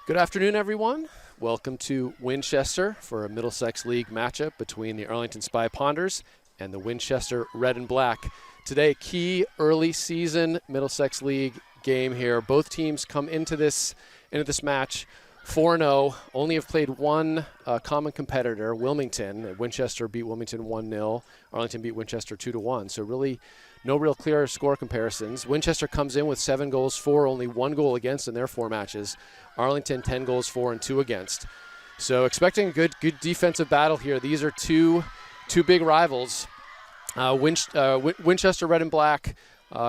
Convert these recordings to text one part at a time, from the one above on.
Good afternoon, everyone. Welcome to Winchester for a Middlesex League matchup between the Arlington Spy Ponders and the Winchester Red and Black. Today, key early season Middlesex League game here. Both teams come into this match 4-0, only have played one common competitor, Wilmington. Winchester beat Wilmington 1-0. Arlington beat Winchester 2-1. So really no real clear score comparisons. Winchester comes in with 7 goals for, only 1 goal against in their 4 matches. Arlington 10 goals for and 2 against. So expecting a good defensive battle here. These are two big rivals. Winchester Red and Black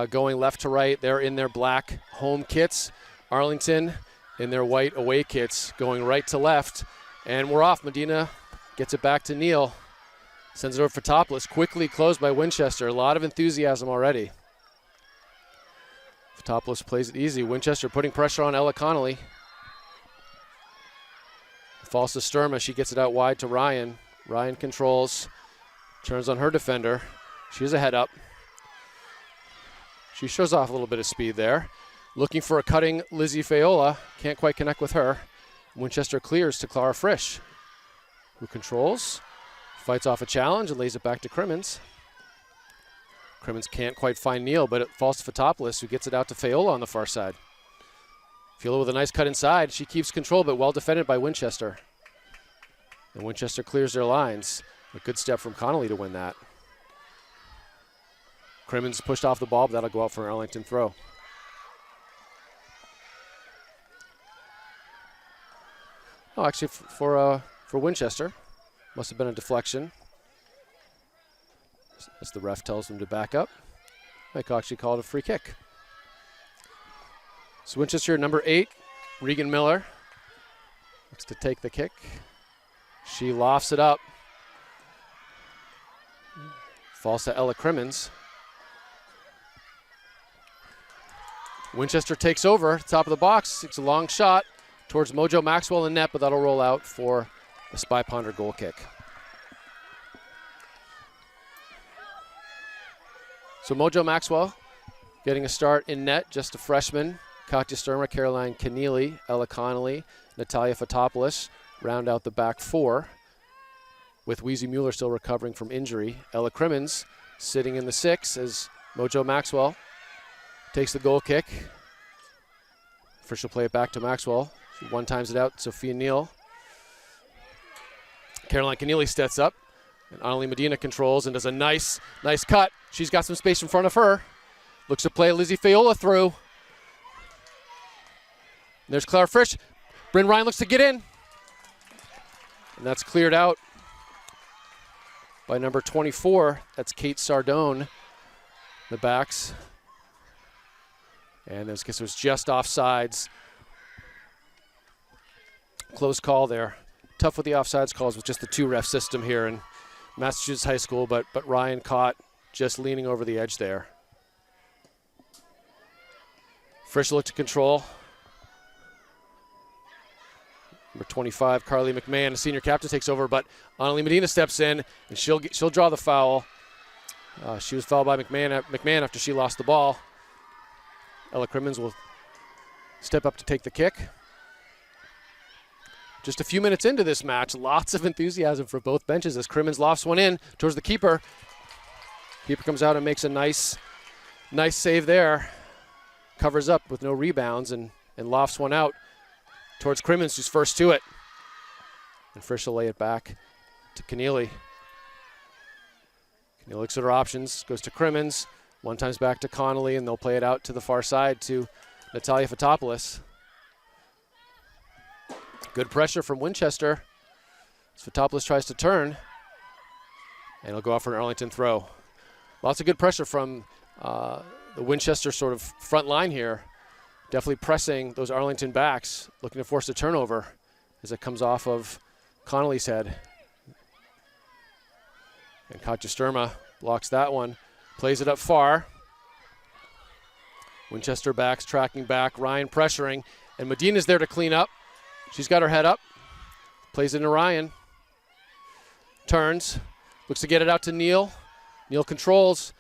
going left to right. They're in their black home kits. Arlington in their white away kits going right to left. And we're off. Medina gets it back to Neal. Sends it over for Topless. Quickly closed by Winchester. A lot of enthusiasm already. Topless plays it easy. Winchester putting pressure on Ella Connolly. Falls to Sturma. She gets it out wide to Ryan. Ryan controls. Turns on her defender. She has a head up. She shows off a little bit of speed there. Looking for a cutting Lizzie Fayola. Can't quite connect with her. Winchester clears to Clara Frisch, who controls. Fights off a challenge and lays it back to Crimmins. Crimmins can't quite find Neal, but it falls to Fotopoulos, who gets it out to Fayola on the far side. Fayola with a nice cut inside. She keeps control, but well defended by Winchester. And Winchester clears their lines. A good step from Connolly to win that. Crimmins pushed off the ball, but that'll go out for an Arlington throw. Oh, actually, for Winchester. Must have been a deflection, as the ref tells them to back up. Mike actually called a free kick. So Winchester, number 8, Regan Miller, looks to take the kick. She lofts it up. Falls to Ella Crimmins. Winchester takes over, top of the box. It's a long shot towards Mojo Maxwell in net, but that'll roll out for the Spy Ponder goal kick. So Mojo Maxwell getting a start in net, just a freshman. Katya Sturma, Caroline Keneally, Ella Connolly, Natalia Fotopoulos round out the back 4, with Weezy Mueller still recovering from injury. Ella Crimmins sitting in the 6 as Mojo Maxwell takes the goal kick. First she'll play it back to Maxwell. She one-times it out, Sophia Neal. Caroline Keneally steps up, and Annalie Medina controls and does a nice cut. She's got some space in front of her. Looks to play Lizzie Fayola through. And there's Clara Frisch. Bryn Ryan looks to get in. And that's cleared out by number 24. That's Kate Sardone, the backs. And this was just offsides. Close call there. Tough with the offsides calls with just the 2-ref system here in Massachusetts High School, but Ryan caught just leaning over the edge there. Frisch looked to control. Number 25, Carly McMahon, a senior captain, takes over, but Annalie Medina steps in, and she'll draw the foul. She was fouled by McMahon after she lost the ball. Ella Crimmins will step up to take the kick. Just a few minutes into this match, lots of enthusiasm for both benches as Crimmins lofts one in towards the keeper. Keeper comes out and makes a nice save there. Covers up with no rebounds and lofts one out towards Crimmins, who's first to it. And Frisch will lay it back to Keneally. Keneally looks at her options, goes to Crimmins, one-times back to Connolly, and they'll play it out to the far side to Natalia Fotopoulos. Good pressure from Winchester. As Fotopoulos tries to turn, and it'll go out for an Arlington throw. Lots of good pressure from the Winchester sort of front line here. Definitely pressing those Arlington backs, looking to force a turnover as it comes off of Connolly's head. And Katja Sturma blocks that one, plays it up far. Winchester backs tracking back, Ryan pressuring, and Medina's there to clean up. She's got her head up, plays it into Ryan. Turns, looks to get it out to Neal. Neal controls.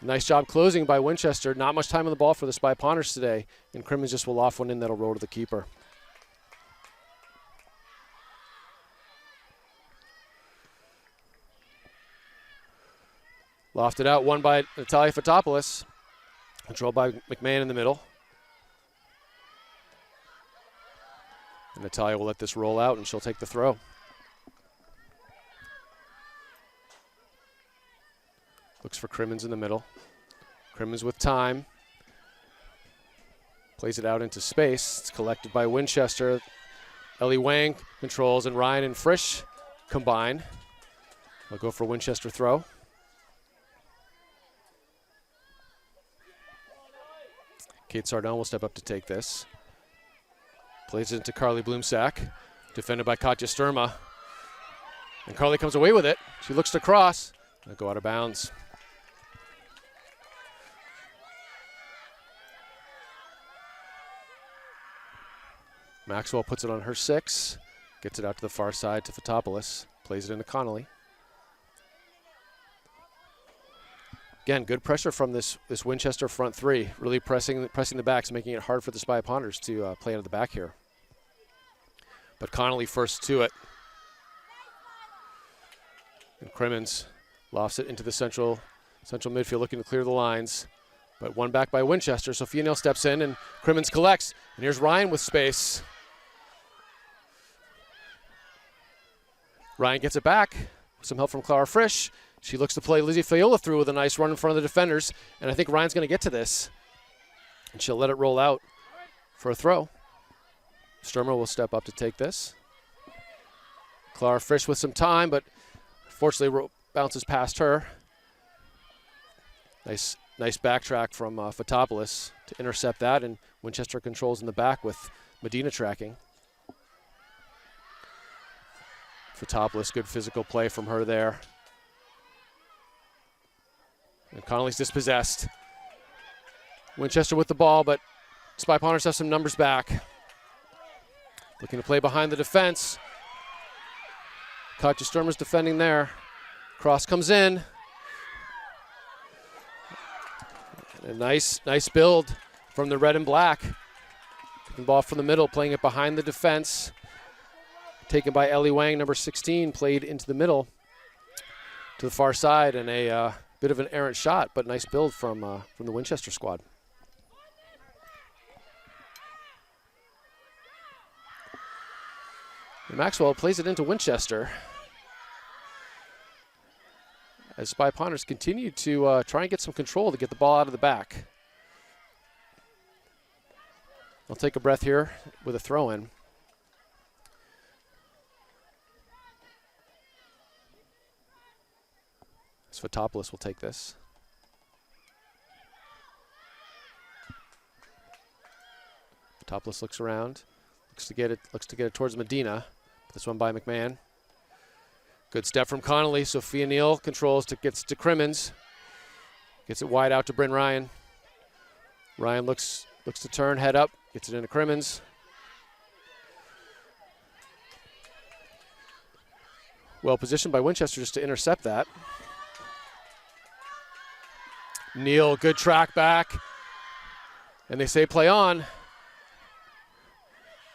Nice job closing by Winchester. Not much time on the ball for the Spy Ponders today. And Crimmins just will loft one in that'll roll to the keeper. Lofted out, won by Natalia Fotopoulos. Controlled by McMahon in the middle. And Natalia will let this roll out, and she'll take the throw. Looks for Crimmins in the middle. Crimmins with time. Plays it out into space. It's collected by Winchester. Ellie Wang controls, and Ryan and Frisch combine. They'll go for Winchester throw. Kate Sardone will step up to take this. Plays it into Carly Bloomsack, defended by Katja Sturma. And Carly comes away with it. She looks to cross. It'll go out of bounds. Maxwell puts it on her 6. Gets it out to the far side to Fotopoulos. Plays it into Connolly. Again, good pressure from this Winchester front 3, really pressing the backs, making it hard for the Spy Ponders to play out of the back here. But Connolly first to it. And Crimmins lofts it into the central midfield, looking to clear the lines. But one back by Winchester. Sophia Neal steps in, and Crimmins collects. And here's Ryan with space. Ryan gets it back with some help from Clara Frisch. She looks to play Lizzie Fayola through with a nice run in front of the defenders. And I think Ryan's going to get to this. And she'll let it roll out for a throw. Sturmer will step up to take this. Clara Frisch with some time, but fortunately bounces past her. Nice backtrack from Fotopoulos to intercept that, and Winchester controls in the back with Medina tracking. Fotopoulos, good physical play from her there. And Connolly's dispossessed. Winchester with the ball, but Spy Ponders have some numbers back. Looking to play behind the defense. Katja Sturmer's defending there. Cross comes in. A nice build from the red and black. Taking ball from the middle, playing it behind the defense. Taken by Ellie Wang, number 16, played into the middle to the far side, and a bit of an errant shot, but nice build from the Winchester squad. And Maxwell plays it into Winchester as Spy Ponders continue to try and get some control to get the ball out of the back. They'll take a breath here with a throw-in. Fotopoulos will take this. Fotopoulos looks around, looks to get it towards Medina. This one by McMahon. Good step from Connolly. Sophia Neal controls, gets to Crimmins. Gets it wide out to Bryn Ryan. Ryan looks to turn, head up, gets it into Crimmins. Well positioned by Winchester just to intercept that. Neal, good track back. And they say play on.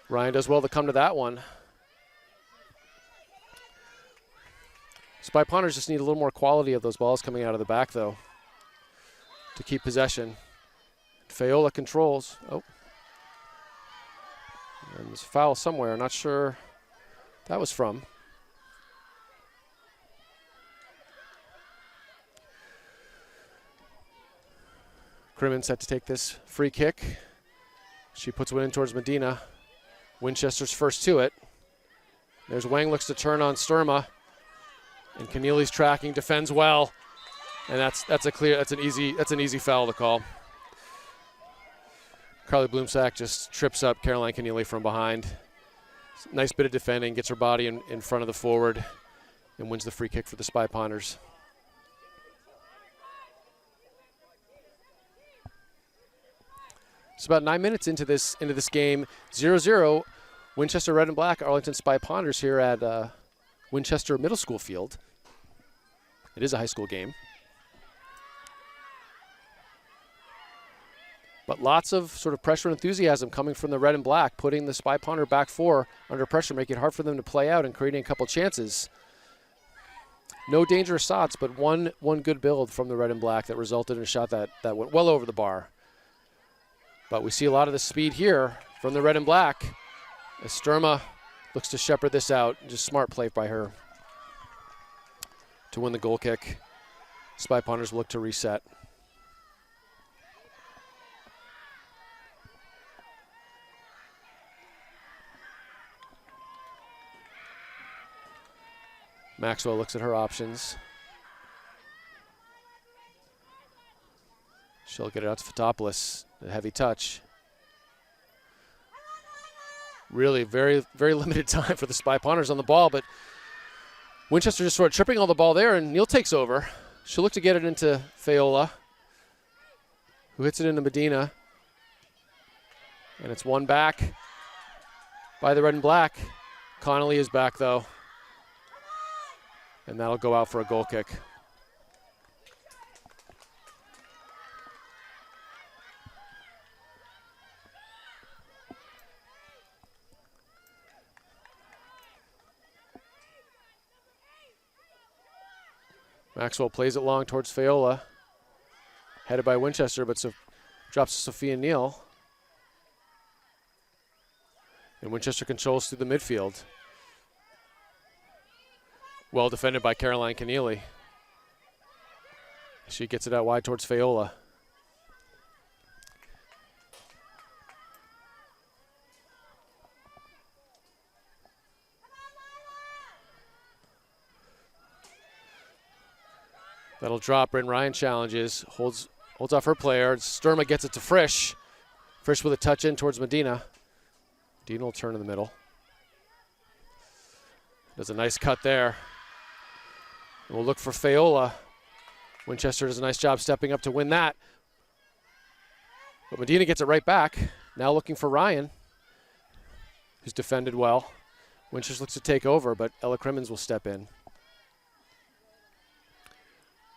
Ryan does well to come to that one. Spy Ponders just need a little more quality of those balls coming out of the back, though, to keep possession. Fayola controls. Oh. And there's a foul somewhere. Not sure that was from. Crimmins set to take this free kick. She puts one in towards Medina. Winchester's first to it. There's Wang, looks to turn on Sturma. And Keneally's tracking, defends well. And that's an easy foul to call. Carly Bloomsack just trips up Caroline Keneally from behind. Nice bit of defending, gets her body in front of the forward, and wins the free kick for the Spy Ponders. It's about 9 minutes into this game. 0-0. Winchester Red and Black, Arlington Spy Ponders here at Winchester Middle School field. It is a high school game. But lots of sort of pressure and enthusiasm coming from the Red and Black, putting the Spy Ponder back 4 under pressure, making it hard for them to play out and creating a couple chances. No dangerous shots, but one good build from the red and black that resulted in a shot that went well over the bar. But we see a lot of the speed here from the red and black as Sturma looks to shepherd this out. Just smart play by her to win the goal kick. Spy Ponders look to reset. Maxwell looks at her options. She'll get it out to Fotopoulos. A heavy touch. Really very limited time for the Spy Ponders on the ball, but Winchester just sort of tripping on the ball there, and Neal takes over. She'll look to get it into Fayola, who hits it into Medina. And it's one back by the red and black. Connolly is back, though. And that'll go out for a goal kick. Maxwell plays it long towards Fayola. Headed by Winchester, but drops to Sophia Neal. And Winchester controls through the midfield. Well defended by Caroline Keneally. She gets it out wide towards Fayola. That'll drop. Bryn Ryan challenges, holds off her player. Sturma gets it to Frisch. Frisch with a touch in towards Medina. Medina will turn in the middle. Does a nice cut there. And we'll look for Fayola. Winchester does a nice job stepping up to win that. But Medina gets it right back. Now looking for Ryan, who's defended well. Winchester looks to take over, but Ella Crimmins will step in.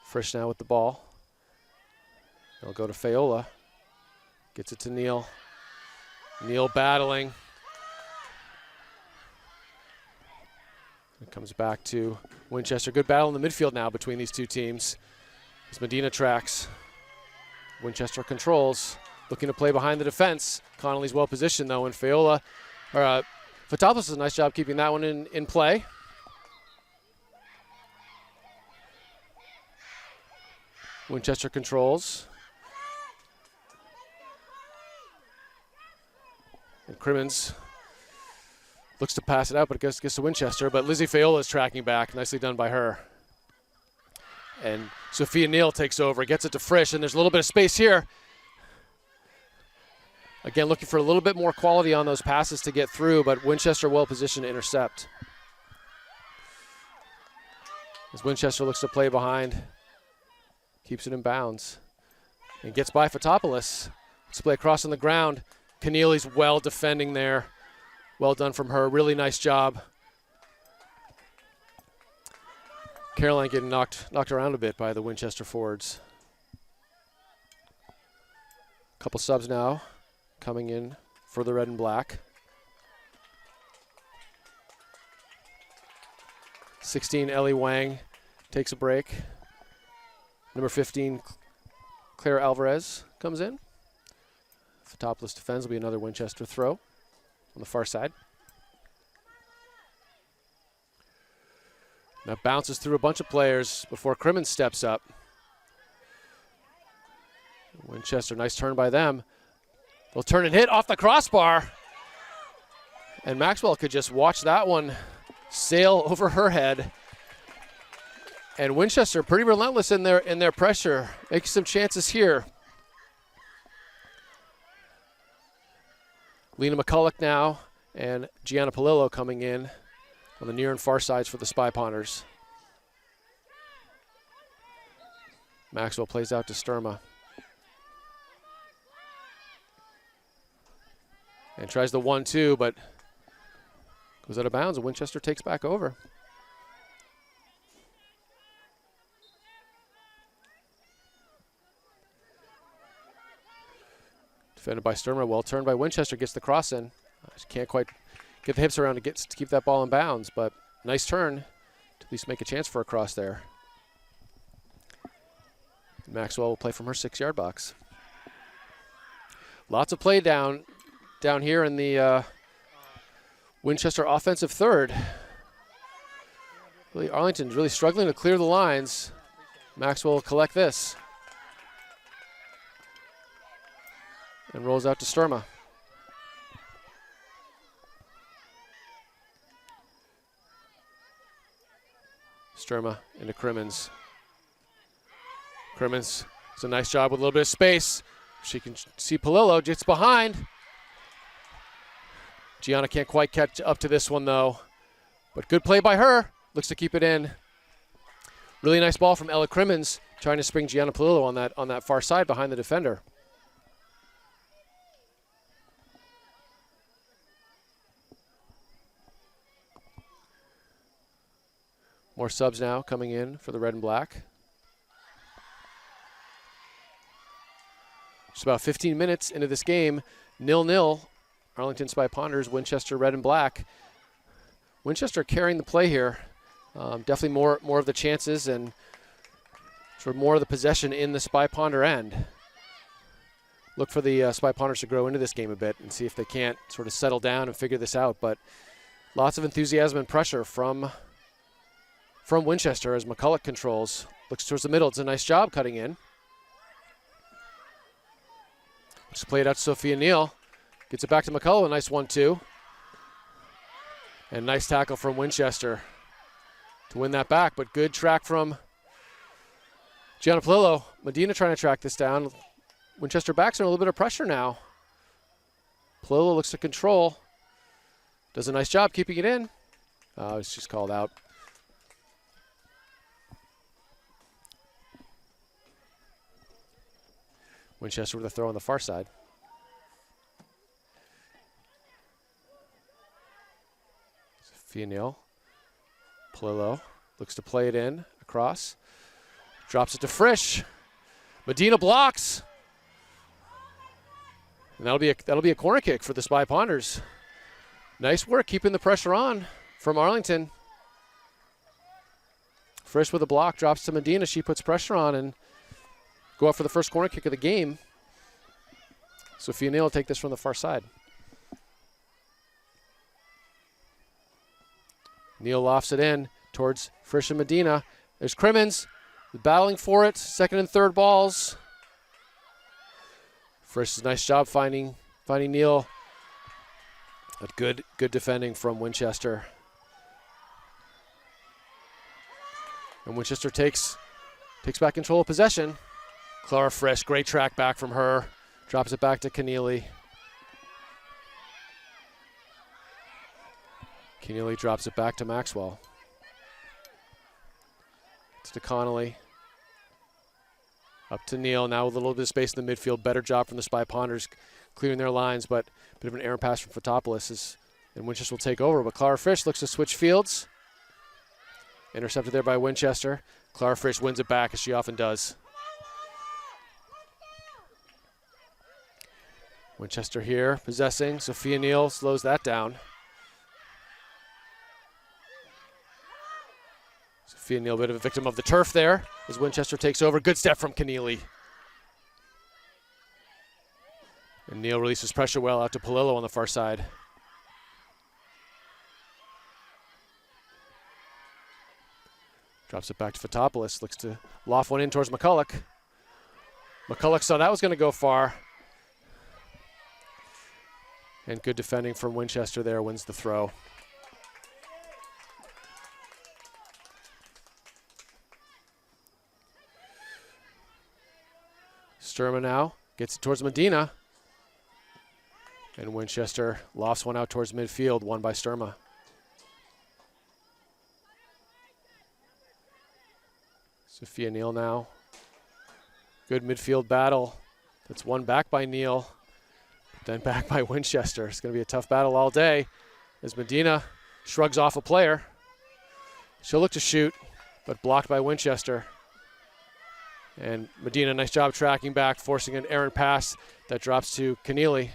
Frisch now with the ball. They'll go to Fayola. Gets it to Neal. Neal battling. It comes back to Winchester. Good battle in the midfield now between these two teams. As Medina tracks. Winchester controls. Looking to play behind the defense. Connolly's well positioned though, and Fotopoulos does a nice job keeping that one in play. Winchester controls. And Crimmins looks to pass it out, but it gets to Winchester. But Lizzie Fayola is tracking back. Nicely done by her. And Sophia Neal takes over, gets it to Frisch, and there's a little bit of space here. Again, looking for a little bit more quality on those passes to get through, but Winchester well positioned to intercept. As Winchester looks to play behind, keeps it in bounds, and gets by Fotopoulos. Let's play across on the ground. Keneally's well defending there. Well done from her. Really nice job. Caroline getting knocked around a bit by the Winchester forwards. Couple subs now coming in for the red and black. 16, Ellie Wang takes a break. Number 15, Claire Alvarez comes in. Fotopoulos defends, will be another Winchester throw on the far side. That bounces through a bunch of players before Crimmins steps up. Winchester, nice turn by them. They'll turn and hit off the crossbar. And Maxwell could just watch that one sail over her head. And Winchester pretty relentless in their pressure, making some chances here. Lena McCulloch now and Gianna Palillo coming in on the near and far sides for the Spy Ponders. Maxwell plays out to Sturma. And tries the 1-2, but goes out of bounds, and Winchester takes back over. Defended by Sturma, well turned by Winchester, gets the cross in. She can't quite get the hips around to keep that ball in bounds, but nice turn to at least make a chance for a cross there. Maxwell will play from her 6-yard box. Lots of play down here in the Winchester offensive third. Really, Arlington's really struggling to clear the lines. Maxwell will collect this. And rolls out to Sturma. Sturma into Crimmins. Crimmins does a nice job with a little bit of space. She can see Palillo, gets behind. Gianna can't quite catch up to this one though. But good play by her. Looks to keep it in. Really nice ball from Ella Crimmins, trying to spring Gianna Palillo on that far side behind the defender. More subs now coming in for the red and black. Just about 15 minutes into this game, 0-0. Arlington Spy Ponders, Winchester red and black. Winchester carrying the play here. Definitely more of the chances and sort of more of the possession in the Spy Ponder end. Look for the Spy Ponders to grow into this game a bit and see if they can't sort of settle down and figure this out. But lots of enthusiasm and pressure from Winchester as McCulloch controls. Looks towards the middle. It's a nice job cutting in. Just played out to Sophia Neal. Gets it back to McCulloch. A nice 1-2. And nice tackle from Winchester to win that back. But good track from Gianna Palillo. Medina trying to track this down. Winchester backs under a little bit of pressure now. Palillo looks to control. Does a nice job keeping it in. It's just called out. Winchester with a throw on the far side. Sophia Neal. Palillo looks to play it in across. Drops it to Frisch. Medina blocks. And that'll be a corner kick for the Spy Ponders. Nice work keeping the pressure on from Arlington. Frisch with a block, drops to Medina. She puts pressure on and go up for the first corner kick of the game. Sophia Neal will take this from the far side. Neal lofts it in towards Frisch and Medina. There's Crimmins battling for it. Second and third balls. Frisch does a nice job finding Neal. But good defending from Winchester. And Winchester takes back control of possession. Clara Frisch, great track back from her. Drops it back to Keneally. Keneally drops it back to Maxwell. It's to Connolly. Up to Neal, now with a little bit of space in the midfield. Better job from the Spy Ponders clearing their lines, but a bit of an errant pass from Fotopoulos, and Winchester will take over. But Clara Frisch looks to switch fields. Intercepted there by Winchester. Clara Frisch wins it back, as she often does. Winchester here, possessing. Sophia Neal slows that down. Sophia Neal, a bit of a victim of the turf there as Winchester takes over. Good step from Keneally. And Neal releases pressure well out to Palillo on the far side. Drops it back to Fotopoulos. Looks to loft one in towards McCulloch. McCulloch saw that was going to go far. And good defending from Winchester there, wins the throw. Sturma now gets it towards Medina. And Winchester lofts one out towards midfield, won by Sturma. Sophia Neal now. Good midfield battle. That's won back by Neal, then back by Winchester. It's going to be a tough battle all day as Medina shrugs off a player. She'll look to shoot, but blocked by Winchester. And Medina, nice job tracking back, forcing an errant pass that drops to Keneally.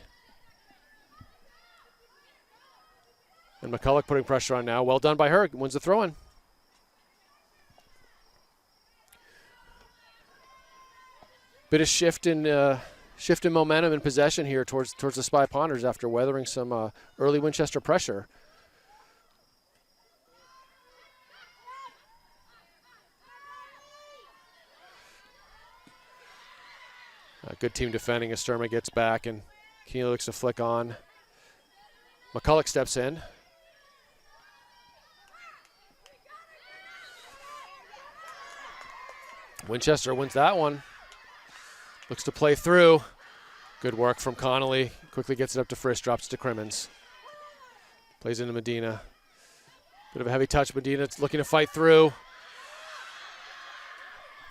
And McCulloch putting pressure on now. Well done by her. Wins the throw-in. Bit of shift in momentum and possession here towards the Spy Ponders after weathering some early Winchester pressure. Good team defending as Sturma gets back, and Keeley looks to flick on. McCulloch steps in. Winchester wins that one. Looks to play through. Good work from Connolly. Quickly gets it up to Frisch, drops it to Crimmins. Plays into Medina. Bit of a heavy touch. Medina's looking to fight through.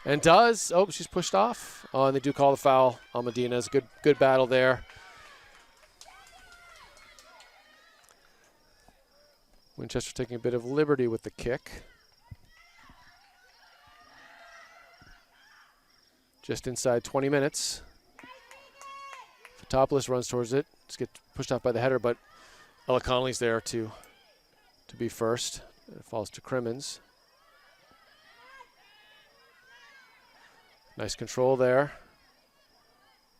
And does. Oh, she's pushed off. Oh, and they do call the foul on Medina. It's a good battle there. Winchester taking a bit of liberty with the kick. Just inside 20 minutes. Fotopoulos runs towards it. Just gets pushed off by the header, but Ella Connolly's there to be first. It falls to Crimmins. Nice control there,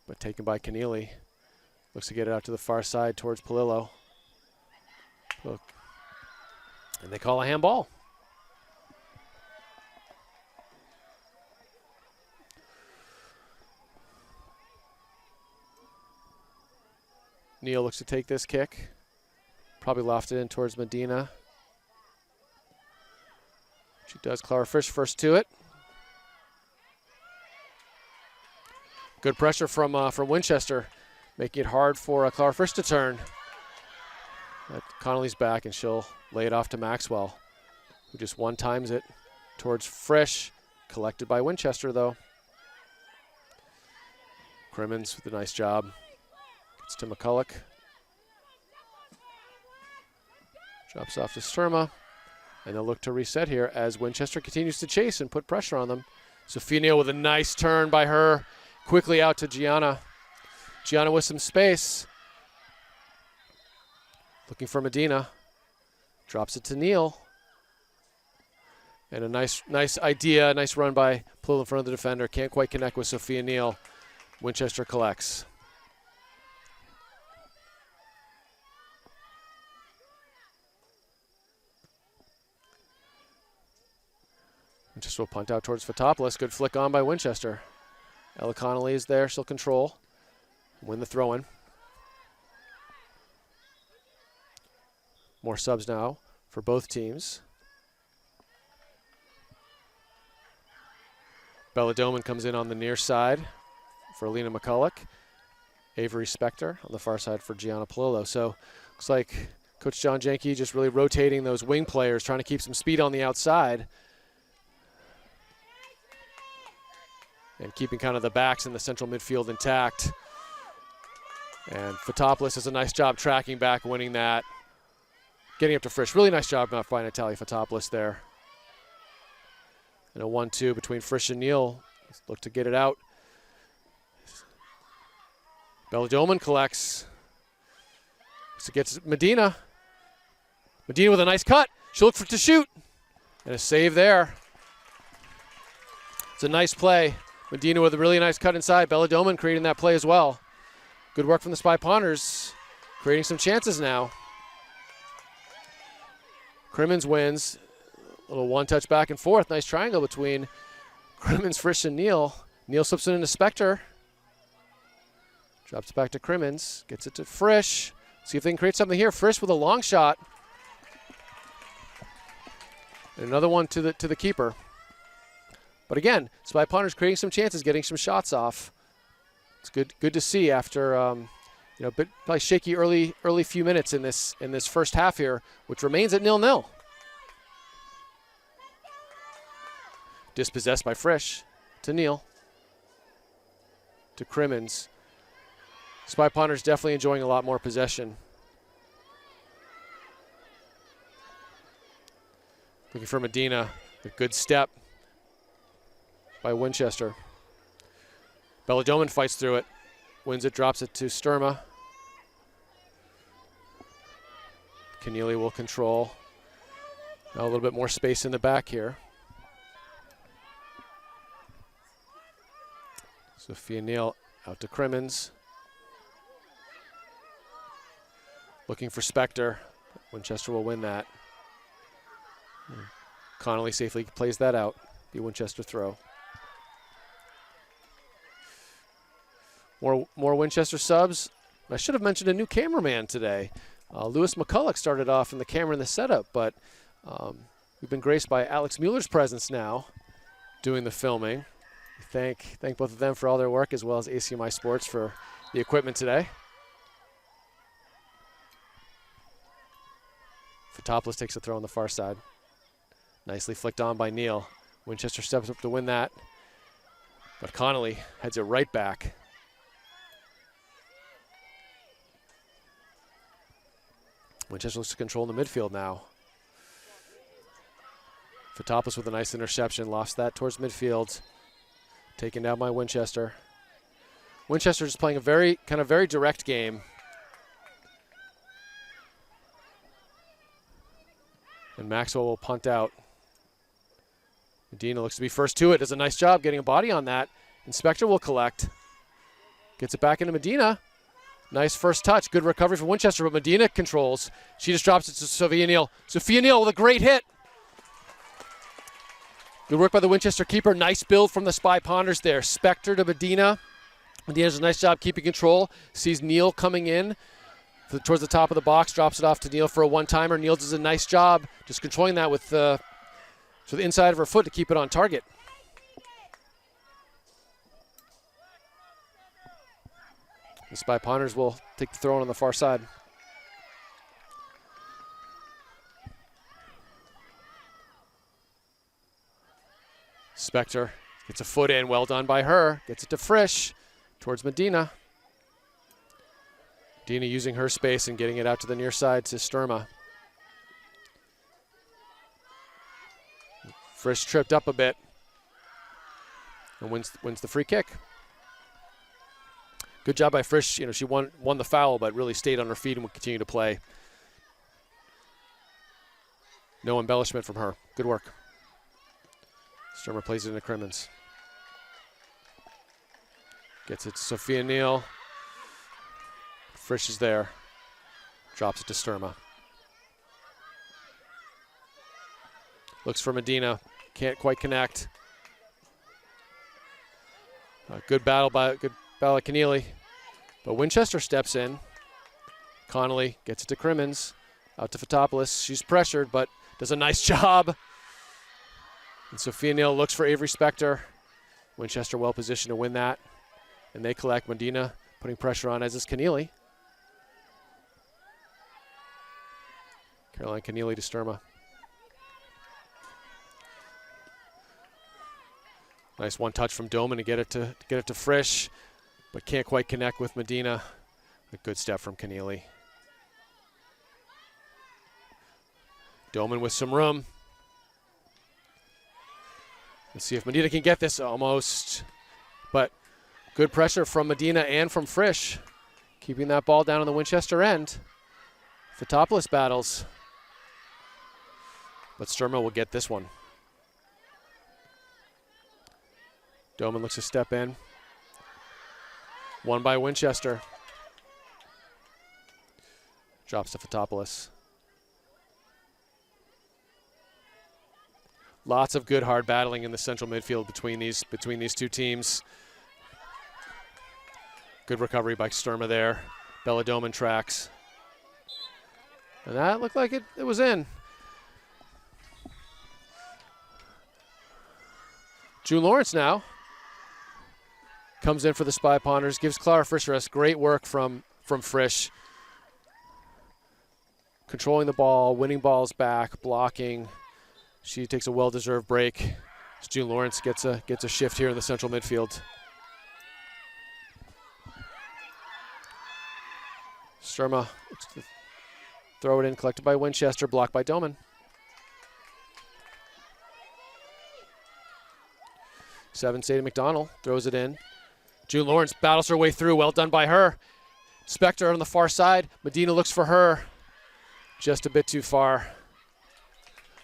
but taken by Keneally. Looks to get it out to the far side towards Palillo. Look. And they call a handball. Neal looks to take this kick. Probably lofted in towards Medina. She does. Clara Frisch first to it. Good pressure from Winchester, making it hard for Clara Frisch to turn. Connolly's back, and she'll lay it off to Maxwell, who just one-times it towards Frisch. Collected by Winchester, though. Crimmins with a nice job. Gets to McCulloch. Drops off to Sturma. And they'll look to reset here as Winchester continues to chase and put pressure on them. Sophia Neal with a nice turn by her. Quickly out to Gianna. Gianna with some space. Looking for Medina. Drops it to Neal. And a nice idea, nice run by Palillo in front of the defender. Can't quite connect with Sophia Neal. Winchester collects. Winchester will punt out towards Fotopoulos. Good flick on by Winchester. Ella Connolly is there. She'll control. Win the throw-in. More subs now for both teams. Bella Doman comes in on the near side for Alina McCulloch. Avery Spector on the far side for Gianna Palillo. So looks like Coach John Jenke just really rotating those wing players, trying to keep some speed on the outside. And keeping kind of the backs in the central midfield intact. And Fotopoulos does a nice job tracking back, winning that. Getting up to Frisch. Really nice job not finding Natalia Fotopoulos there. And a 1-2 between Frisch and Neal. Let's look to get it out. Bella Doman collects. So gets Medina. Medina with a nice cut. She'll look to shoot. And a save there. It's a nice play. Medina with a really nice cut inside. Bella Doman creating that play as well. Good work from the Spy Ponders. Creating some chances now. Crimmins wins. A little one-touch back and forth. Nice triangle between Crimmins, Frisch, and Neal. Neal slips it into Spector. Drops it back to Crimmins. Gets it to Frisch. See if they can create something here. Frisch with a long shot. And another one to the keeper. But again, Spy Ponders creating some chances, getting some shots off. It's good to see after bit probably shaky early few minutes in this first half here, which remains at 0-0. Dispossessed by Frisch to Neal. To Crimmins. Spy Ponders definitely enjoying a lot more possession. Looking for Medina. A good step by Winchester. Bella Doman fights through it. Wins it, drops it to Sturma. Keneally will control. Now a little bit more space in the back here. Sophia Neal out to Crimmins. Looking for Spector. Winchester will win that. Connolly safely plays that out. Be a Winchester throw. More Winchester subs. I should have mentioned a new cameraman today. Lewis McCulloch started off in the camera in the setup, but we've been graced by Alex Mueller's presence now doing the filming. Thank both of them for all their work, as well as ACMi Sports for the equipment today. Fotopoulos takes a throw on the far side. Nicely flicked on by Neal. Winchester steps up to win that, but Connolly heads it right back. Winchester looks to control in the midfield now. Fotopoulos with a nice interception, lost that towards midfield. Taken down by Winchester. Winchester is playing a very direct game. And Maxwell will punt out. Medina looks to be first to it. Does a nice job getting a body on that. Inspector will collect. Gets it back into Medina. Nice first touch. Good recovery from Winchester, but Medina controls. She just drops it to Sophia Neal. Sophia Neal with a great hit. Good work by the Winchester keeper. Nice build from the Spy Ponders there. Spector to Medina. Medina does a nice job keeping control. Sees Neal coming in towards the top of the box. Drops it off to Neal for a one-timer. Neal does a nice job just controlling that with the inside of her foot to keep it on target. The Spy Ponders will take the throw on the far side. Spector gets a foot in, well done by her. Gets it to Frisch towards Medina. Medina using her space and getting it out to the near side to Sturma. Frisch tripped up a bit and wins the free kick. Good job by Frisch. You know, she won the foul, but really stayed on her feet and will continue to play. No embellishment from her. Good work. Sturma plays it into Crimmins. Gets it to Sophia Neal. Frisch is there. Drops it to Sturma. Looks for Medina. Can't quite connect. Good battle by Keneally. But Winchester steps in. Connolly gets it to Crimmins. Out to Fotopoulos. She's pressured, but does a nice job. And Sophia Neal looks for Avery Spector. Winchester well positioned to win that. And they collect. Medina putting pressure on, as is Keneally. Caroline Keneally to Sturma. Nice one touch from Doman to get it to Frisch, but can't quite connect with Medina. A good step from Keneally. Doman with some room. Let's see if Medina can get this. Almost, but good pressure from Medina and from Frisch, keeping that ball down on the Winchester end. Fotopoulos battles, but Sturma will get this one. Doman looks to step in. Won by Winchester. Drops to Fotopoulos. Lots of good hard battling in the central midfield between these two teams. Good recovery by Sturma there. Bella Doman tracks. And that looked like it was in. June Lawrence now comes in for the Spy Ponders, gives Clara Frisch rest. Great work from Frisch. Controlling the ball, winning balls back, blocking. She takes a well-deserved break. June Lawrence gets a shift here in the central midfield. Sturma throw it in, collected by Winchester, blocked by Doman. Sadie McDonald throws it in. June Lawrence battles her way through. Well done by her. Spector on the far side. Medina looks for her. Just a bit too far.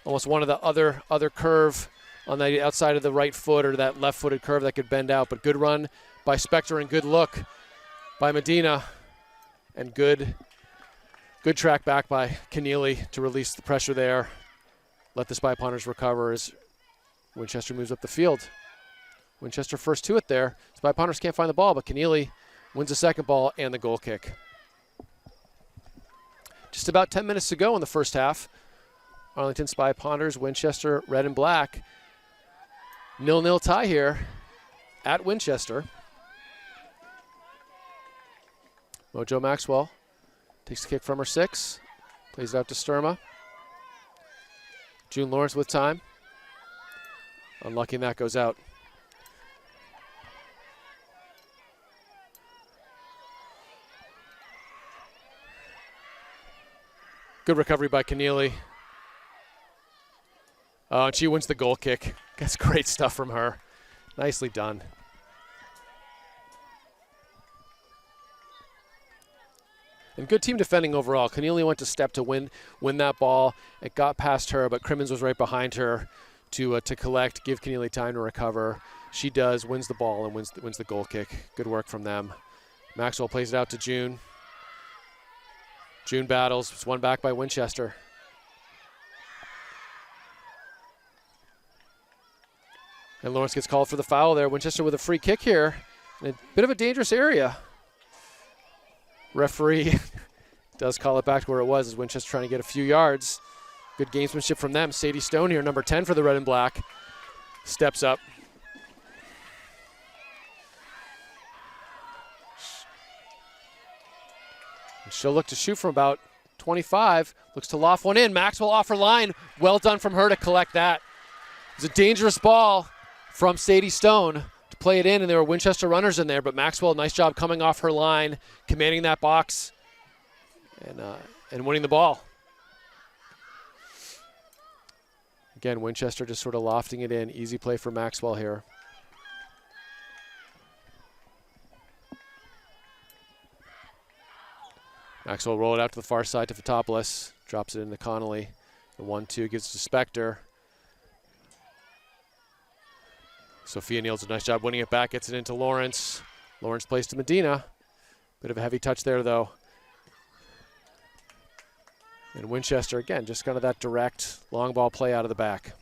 Almost one of the other curve on the outside of the right foot, or that left-footed curve that could bend out. But good run by Spector and good look by Medina. And good track back by Keneally to release the pressure there. Let the Spy Ponders recover as Winchester moves up the field. Winchester first to it there. Spy Ponders can't find the ball, but Keneally wins the second ball and the goal kick. Just about 10 minutes to go in the first half. Arlington Spy Ponders, Winchester, red and black. 0-0 tie here at Winchester. Mojo Maxwell takes the kick from her 6. Plays it out to Sturma. June Lawrence with time. Unlucky, and that goes out. Good recovery by Keneally. Oh, and she wins the goal kick. That's great stuff from her. Nicely done. And good team defending overall. Keneally went to step to win that ball. It got past her, but Crimmins was right behind her to collect, give Keneally time to recover. She does, wins the ball, and wins the goal kick. Good work from them. Maxwell plays it out to June. June battles. It's won back by Winchester. And Lawrence gets called for the foul there. Winchester with a free kick here in a bit of a dangerous area. Referee does call it back to where it was as Winchester trying to get a few yards. Good gamesmanship from them. Sadie Stone here, number 10 for the red and black, steps up. She'll look to shoot from about 25. Looks to loft one in. Maxwell off her line. Well done from her to collect that. It was a dangerous ball from Sadie Stone to play it in, and there were Winchester runners in there, but Maxwell, nice job coming off her line, commanding that box, and winning the ball. Again, Winchester just sort of lofting it in. Easy play for Maxwell here. Maxwell roll it out to the far side to Fotopoulos. Drops it into Connolly. The 1-2 gives to Spector. Sophia Neal does a nice job winning it back. Gets it into Lawrence. Lawrence plays to Medina. Bit of a heavy touch there, though. And Winchester, again, just kind of that direct long ball play out of the back.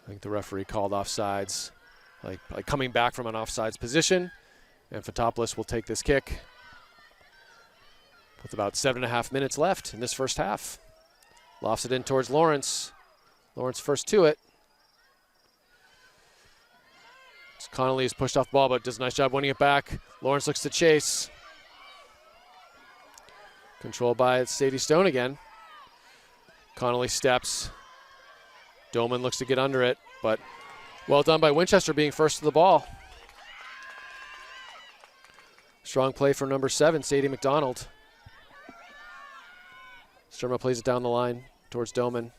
I think the referee called offsides, like coming back from an offsides position. And Fotopoulos will take this kick with about 7.5 minutes left in this first half. Lofts it in towards Lawrence. Lawrence first to it. Connolly is pushed off the ball, but does a nice job winning it back. Lawrence looks to chase. Controlled by Sadie Stone again. Connolly steps. Doman looks to get under it, but well done by Winchester being first to the ball. Strong play from number 7, Sadie McDonald. Sturma plays it down the line towards Doman.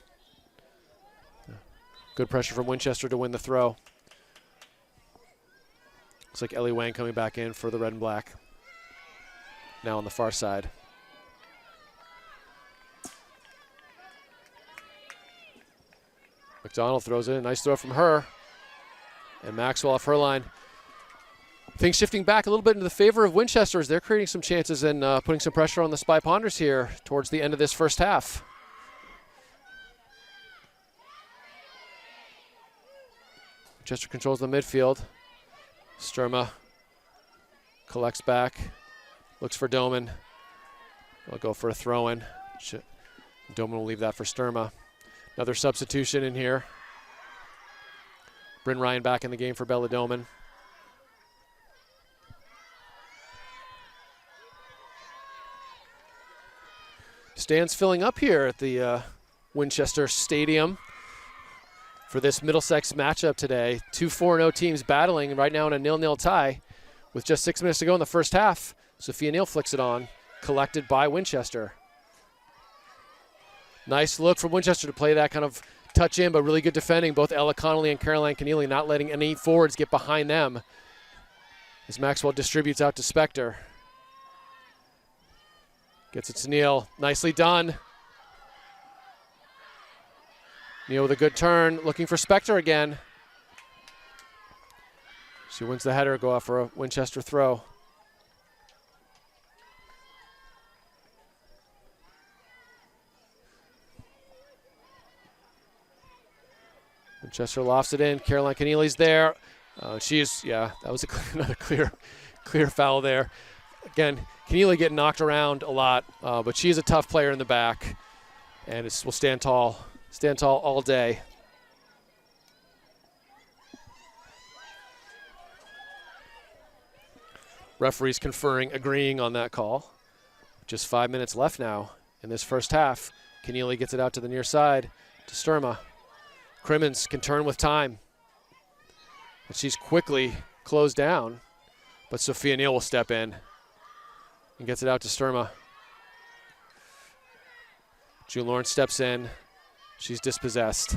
Good pressure from Winchester to win the throw. Looks like Ellie Wang coming back in for the red and black. Now on the far side. McDonald throws it. A nice throw from her. And Maxwell off her line. Things shifting back a little bit into the favor of Winchester as they're creating some chances and putting some pressure on the Spy Ponders here towards the end of this first half. Winchester controls the midfield. Sturma collects back, looks for Doman. They'll go for a throw-in. Doman will leave that for Sturma. Another substitution in here. Bryn Ryan back in the game for Bella Doman. Stands filling up here at the Winchester Stadium for this Middlesex matchup today. 2 4-0 teams battling right now in a 0-0 tie with just 6 minutes to go in the first half. Sophia Neal flicks it on, collected by Winchester. Nice look from Winchester to play that kind of touch in, but really good defending. Both Ella Connolly and Caroline Keneally not letting any forwards get behind them as Maxwell distributes out to Spector. Gets it to Neal. Nicely done. Neal with a good turn, looking for Spector again. She wins the header, go out for a Winchester throw. Winchester lofts it in. Caroline Keneally's there. That was another clear foul there. Again, Keneally getting knocked around a lot, but she's a tough player in the back, and will stand tall all day. Referees agreeing on that call. Just 5 minutes left now in this first half. Keneally gets it out to the near side to Sturma. Crimmins can turn with time. And she's quickly closed down, but Sophia Neal will step in and gets it out to Sturma. June Lawrence steps in. She's dispossessed.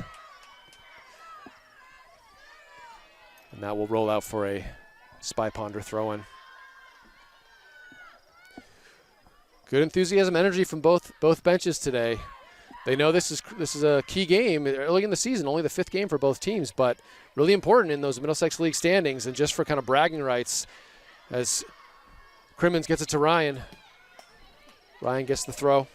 And that will roll out for a Spy Ponder throw-in. Good enthusiasm, energy from both benches today. They know this is a key game early in the season, only the 5th game for both teams, but really important in those Middlesex League standings, and just for kind of bragging rights as Crimmins gets it to Ryan. Ryan gets the throw.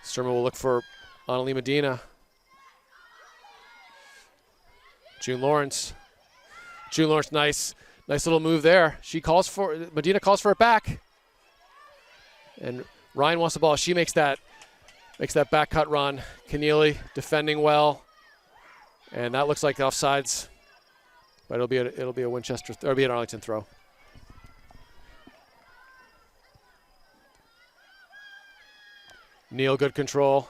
Sturma will look for Annalie Medina. June Lawrence, nice little move there. Medina calls for it back. And Ryan wants the ball. She makes that back cut run. Keneally defending well. And that looks like offsides. But it'll be a Winchester, or it'll be an Arlington throw. Neal, good control.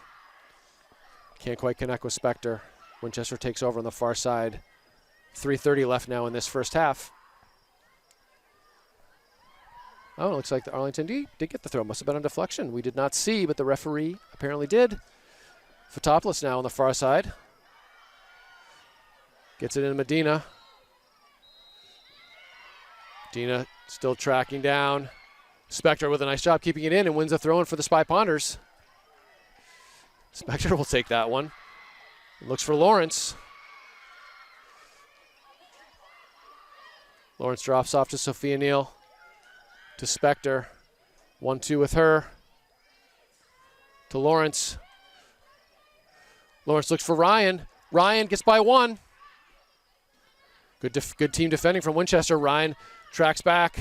Can't quite connect with Spector. Winchester takes over on the far side. 3:30 left now in this first half. Oh, it looks like the Arlington did get the throw. Must have been on deflection. We did not see, but the referee apparently did. Fotopoulos now on the far side. Gets it in Medina. Medina still tracking down. Spector with a nice job keeping it in and wins the throw-in for the Spy Ponders. Spector will take that one. Looks for Lawrence. Lawrence drops off to Sophia Neal. To Spector. 1-2 with her. To Lawrence. Lawrence looks for Ryan. Ryan gets by one. Good team defending from Winchester. Ryan tracks back.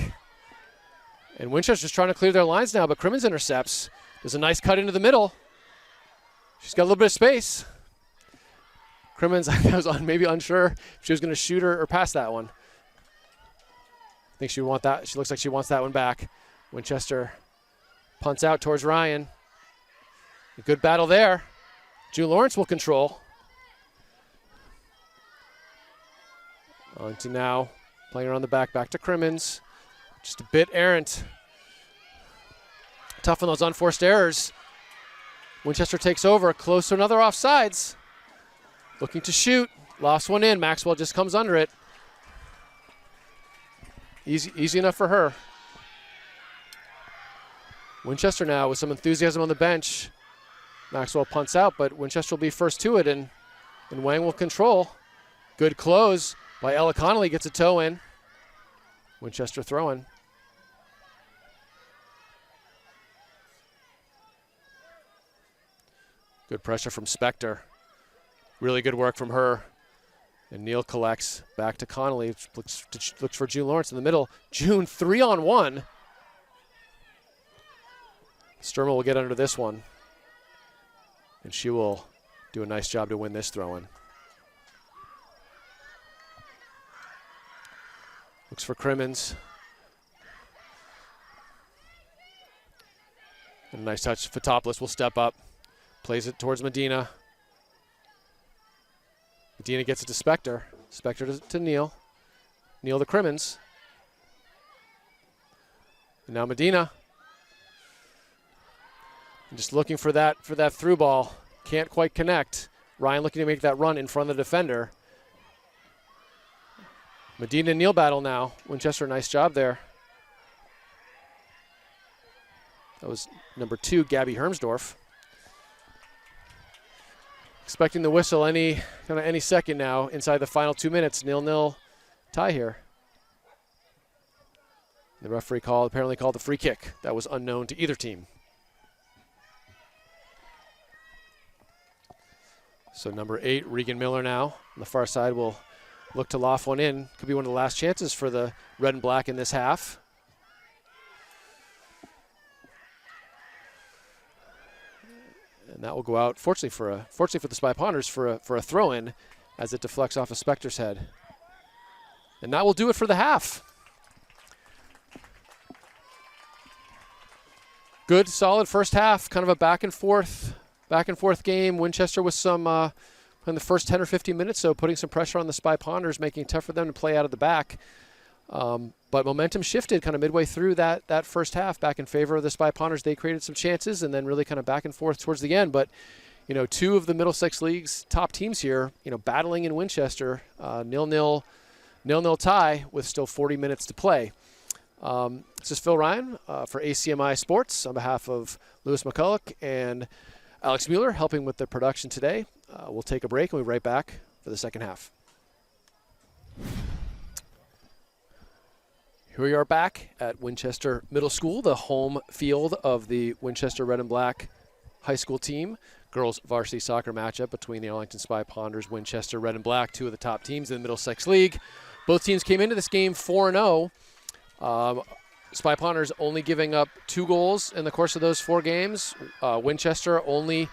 And Winchester's trying to clear their lines now, but Crimmins intercepts. There's a nice cut into the middle. She's got a little bit of space. Crimmins, I was maybe unsure if she was going to shoot or pass that one. I think she would want that. She looks like she wants that one back. Winchester punts out towards Ryan. A good battle there. June Lawrence will control. On to now, playing around the back to Crimmins. Just a bit errant. Tough on those unforced errors. Winchester takes over, close to another offsides. Looking to shoot, lost one in. Maxwell just comes under it. Easy enough for her. Winchester now with some enthusiasm on the bench. Maxwell punts out, but Winchester will be first to it, and Wang will control. Good close by Ella Connolly, gets a toe in. Winchester throwing. Good pressure from Spector. Really good work from her. And Neal collects back to Connolly. Looks for June Lawrence in the middle. June 3-on-1. Sturma will get under this one. And she will do a nice job to win this throw-in. Looks for Crimmins. And a nice touch. Fotopoulos will step up. Plays it towards Medina. Medina gets it to Spector. Spector to Neal. Neal to Crimmins. And now Medina. And just looking for that through ball. Can't quite connect. Ryan looking to make that run in front of the defender. Medina and Neal battle now. Winchester, nice job there. That was number 2, Gabby Hermsdorf. Expecting the whistle any second now inside the final 2 minutes. 0-0 tie here. The referee apparently called the free kick. That was unknown to either team. So number 8, Regan Miller now on the far side will look to loft one in. Could be one of the last chances for the red and black in this half. And that will go out, fortunately for the Spy Ponders, for a throw-in as it deflects off of Spector's head. And that will do it for the half. Good, solid first half, kind of a back and forth game. Winchester with some in the first 10 or 15 minutes, so putting some pressure on the Spy Ponders, making it tough for them to play out of the back. But momentum shifted kind of midway through that first half back in favor of the Spy Ponders. They created some chances and then really kind of back and forth towards the end. But, 2 of the Middlesex League's top teams here, battling in Winchester, 0-0 tie with still 40 minutes to play. This is Phil Ryan for ACMi Sports on behalf of Lewis McCulloch and Alex Mueller helping with the production today. We'll take a break and we'll be right back for the second half. Here we are back at Winchester Middle School, the home field of the Winchester Red and Black high school team. Girls varsity soccer matchup between the Arlington Spy Ponders, Winchester Red and Black, 2 of the top teams in the Middlesex League. Both teams came into this game 4-0. Spy Ponders only giving up 2 goals in the course of those 4 games. Winchester only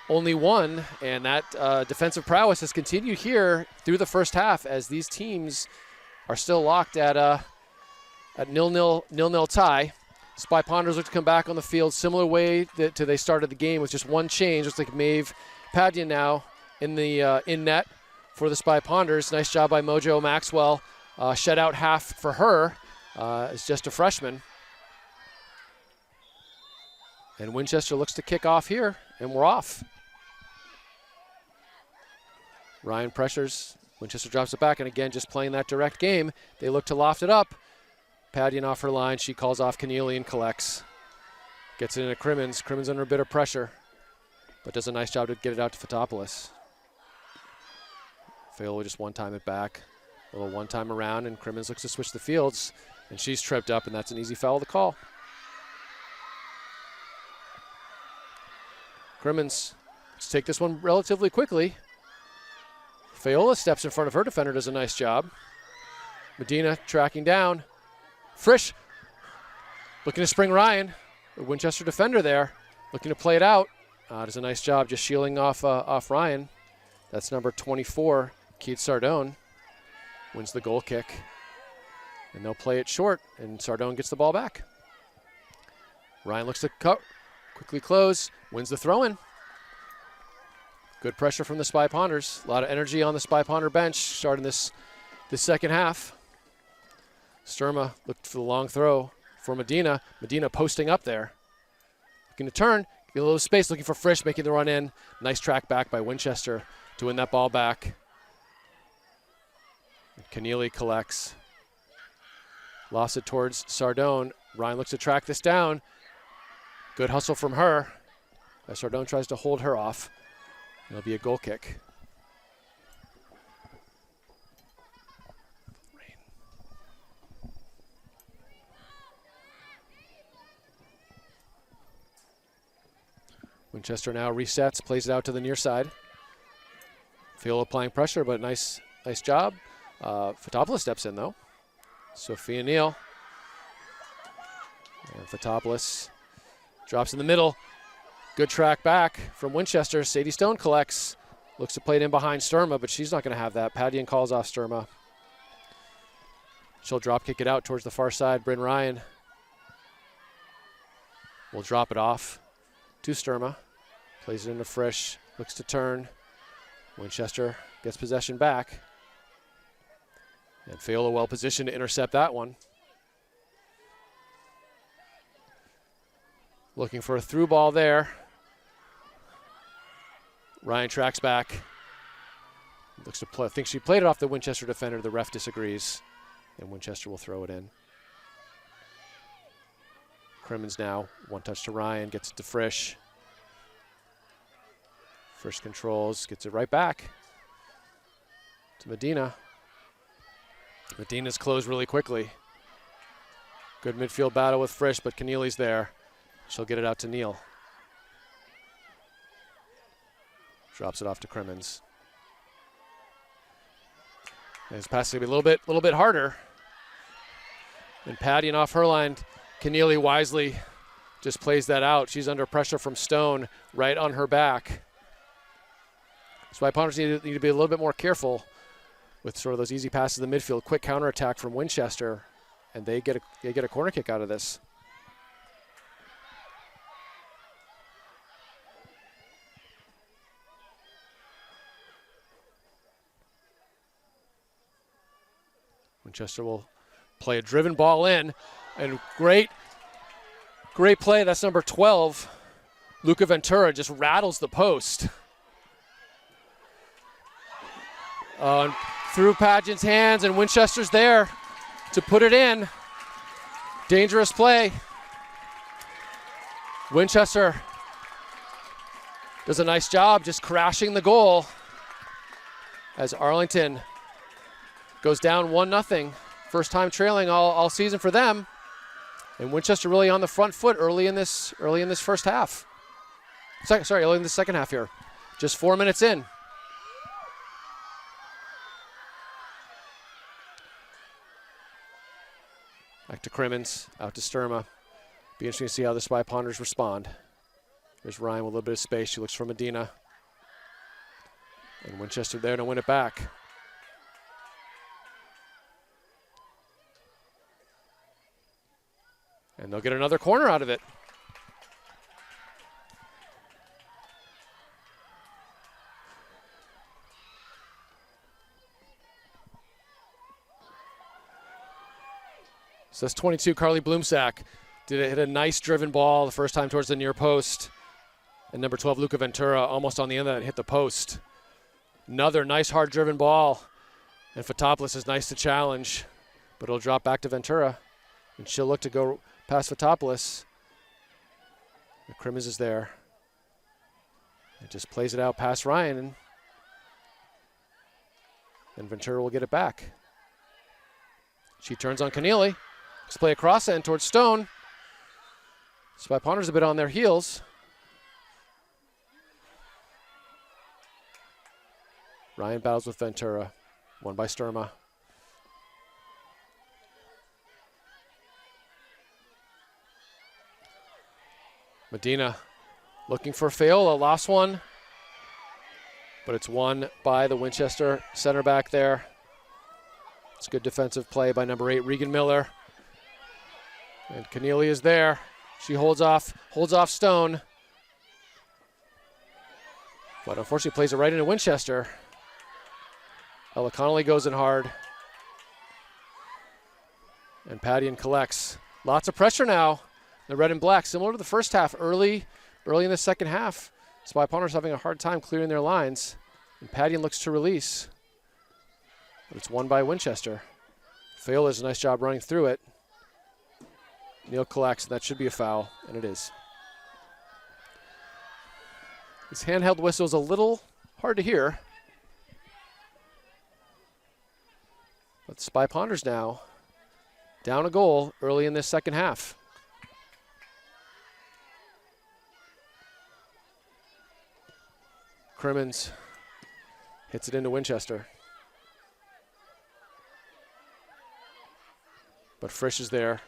1, and that defensive prowess has continued here through the first half as these teams are still locked at 0-0 tie. Spy Ponders look to come back on the field similar way to they started the game with just one change. Looks like Maeve Padian now in net for the Spy Ponders. Nice job by Mojo Maxwell. Shutout half for her. It's just a freshman. And Winchester looks to kick off here, and we're off. Ryan pressures. Winchester drops it back, and again, just playing that direct game. They look to loft it up. Padian off her line. She calls off Keneally and collects. Gets it into Crimmins. Crimmins under a bit of pressure, but does a nice job to get it out to Fotopoulos. Fail will just one-time it back. A little one-time around, and Crimmins looks to switch the fields, and she's tripped up, and that's an easy foul to call. Crimmins, let's take this one relatively quickly. Fayola steps in front of her defender, does a nice job. Medina tracking down. Frisch looking to spring Ryan. The Winchester defender there, looking to play it out. Does a nice job just shielding off Ryan. That's number 24, Keith Sardone. Wins the goal kick. And they'll play it short, and Sardone gets the ball back. Ryan looks to quickly close, wins the throw-in. Good pressure from the Spy Ponders. A lot of energy on the Spy Ponder bench starting this second half. Sturma looked for the long throw for Medina. Medina posting up there. Looking to turn, get a little space, looking for Frisch, making the run in. Nice track back by Winchester to win that ball back. Keneally collects. Lost it towards Sardone. Ryan looks to track this down. Good hustle from her. As Sardone tries to hold her off. It'll be a goal kick. Winchester now resets, plays it out to the near side. Field applying pressure, but nice job. Fotopoulos steps in though. Sophia Neal. And Fotopoulos drops in the middle. Good track back from Winchester. Sadie Stone collects. Looks to play it in behind Sturma, but she's not going to have that. Padian calls off Sturma. She'll drop kick it out towards the far side. Bryn Ryan will drop it off to Sturma. Plays it into Frisch. Looks to turn. Winchester gets possession back. And Fayola well positioned to intercept that one. Looking for a through ball there. Ryan tracks back. Looks to play. Thinks she played it off the Winchester defender. The ref disagrees, and Winchester will throw it in. Crimmins now, one touch to Ryan, gets it to Frisch. Frisch controls, gets it right back to Medina. Medina's closed really quickly. Good midfield battle with Frisch, but Keneally's there. She'll get it out to Neal. Drops it off to Crimmins. And his pass is going to be a little bit harder. And padding off her line, Keneally wisely just plays that out. She's under pressure from Stone right on her back. So Ponders need to be a little bit more careful with sort of those easy passes in the midfield. Quick counterattack from Winchester, and they get a corner kick out of this. Winchester will play a driven ball in, and great play. That's number 12. Luca Ventura just rattles the post. And through Pageant's hands, and Winchester's there to put it in. Dangerous play. Winchester does a nice job just crashing the goal as Arlington goes down 1-0. First time trailing all season for them. And Winchester really on the front foot early in this first half. Early in the second half here. Just 4 minutes in. Back to Crimmins, out to Sturma. Be interesting to see how the Spy Ponders respond. There's Ryan with a little bit of space. She looks for Medina. And Winchester there to win it back. And they'll get another corner out of it. So that's 22, Carly Bloomsack. Hit a nice driven ball the first time towards the near post. And number 12, Luca Ventura, almost on the end of that, hit the post. Another nice hard driven ball. And Fotopoulos is nice to challenge, but it'll drop back to Ventura. And she'll look to go past Fotopoulos. The Crimmins is there. It just plays it out past Ryan. And Ventura will get it back. She turns on Keneally. Let's play across and towards Stone. Spy Ponders a bit on their heels. Ryan battles with Ventura. Won by Sturma. Medina looking for Faola, lost one. But it's won by the Winchester center back there. It's good defensive play by number 8, Regan Miller. And Keneally is there. She holds off Stone. But unfortunately plays it right into Winchester. Ella Connolly goes in hard. And Paddian collects. Lots of pressure now. The red and black, similar to the first half, early in the second half. Spy Ponders having a hard time clearing their lines. And Paddian looks to release. But it's won by Winchester. Faola does a nice job running through it. Neal collects, and that should be a foul, and it is. This handheld whistle is a little hard to hear. But Spy Ponders now down a goal early in this second half. Crimmins hits it into Winchester. But Frisch is there.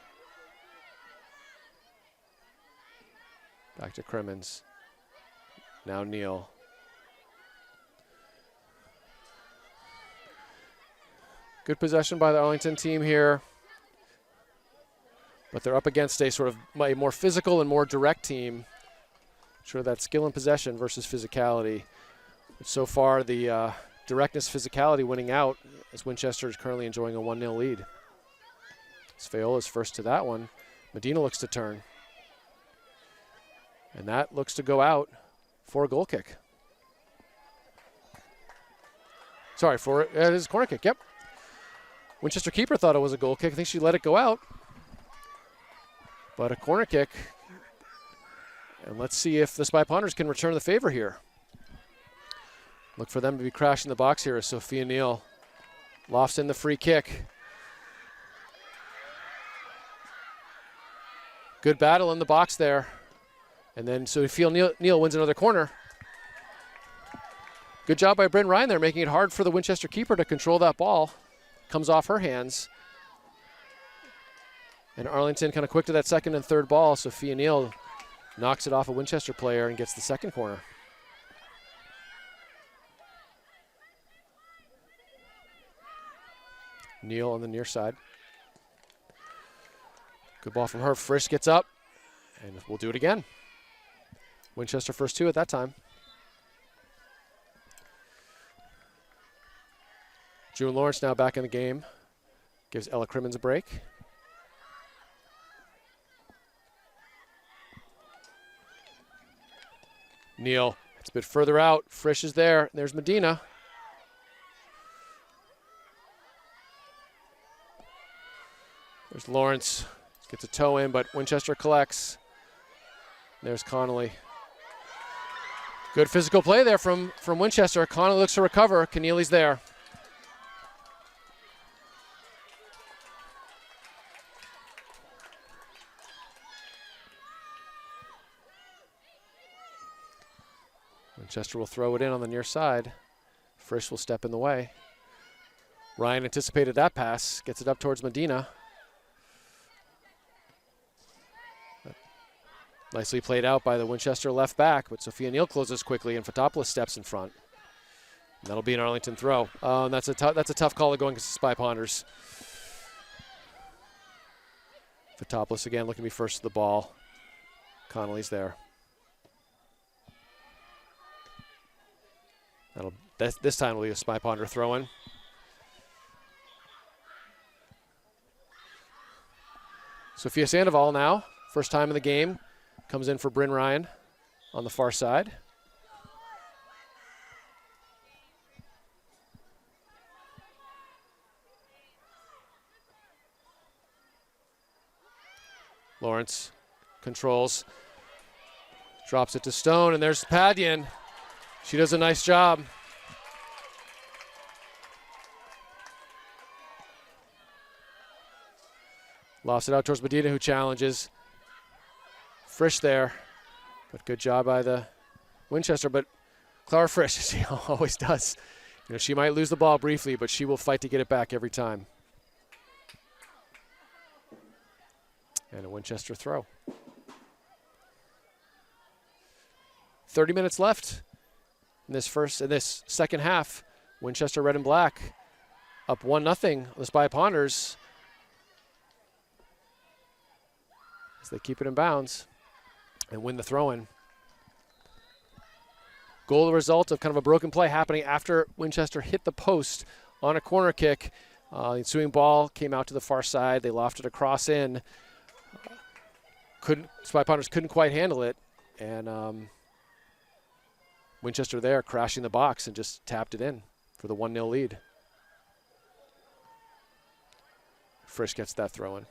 Back to Crimmins. Now Neal. Good possession by the Arlington team here. But they're up against a sort of a more physical and more direct team. Sure, that skill and possession versus physicality. But so far, the directness, physicality winning out as Winchester is currently enjoying a 1-0 lead. Faola's first to that one. Medina looks to turn. And that looks to go out for a goal kick. Sorry, it is a corner kick, yep. Winchester keeper thought it was a goal kick. I think she let it go out. But a corner kick. And let's see if the Spy Ponders can return the favor here. Look for them to be crashing the box here as Sophia Neal lofts in the free kick. Good battle in the box there. And then Sophia Neal wins another corner. Good job by Bryn Ryan there, making it hard for the Winchester keeper to control that ball. Comes off her hands. And Arlington kind of quick to that second and third ball. Sophia Neal knocks it off a Winchester player and gets the second corner. Neal on the near side. Good ball from her. Frisch gets up, and we'll do it again. Winchester first two at that time. June Lawrence now back in the game. Gives Ella Crimmins a break. Neal, it's a bit further out. Frisch is there. There's Medina. There's Lawrence. Gets a toe in, but Winchester collects. There's Connolly. Good physical play there from Winchester. Connolly looks to recover. Keneally's there. Winchester will throw it in on the near side. Frisch will step in the way. Ryan anticipated that pass. Gets it up towards Medina. Nicely played out by the Winchester left back, but Sophia Neal closes quickly and Fotopoulos steps in front. And that'll be an Arlington throw. That's a tough call going against the Spy Ponders. Fotopoulos again looking to be first to the ball. Connolly's there. This time will be a Spy Ponder throw-in. Sophia Sandoval now, first time in the game, comes in for Bryn Ryan on the far side. Lawrence controls, drops it to Stone, and there's Padian. She does a nice job. Lofts it out towards Medina, who challenges. Frisch there, but good job by the Winchester. But Clara Frisch, as she always does, she might lose the ball briefly, but she will fight to get it back every time. And a Winchester throw. 30 minutes left. In this second half, Winchester Red and Black up 1-0. The Spy Ponders, as they keep it in bounds and win the throw-in. Goal, the result of kind of a broken play happening after Winchester hit the post on a corner kick. The ensuing ball came out to the far side. They lofted a cross in. Spy Ponders couldn't quite handle it, and Winchester there crashing the box and just tapped it in for the 1-0 lead. Frisch gets that throw in.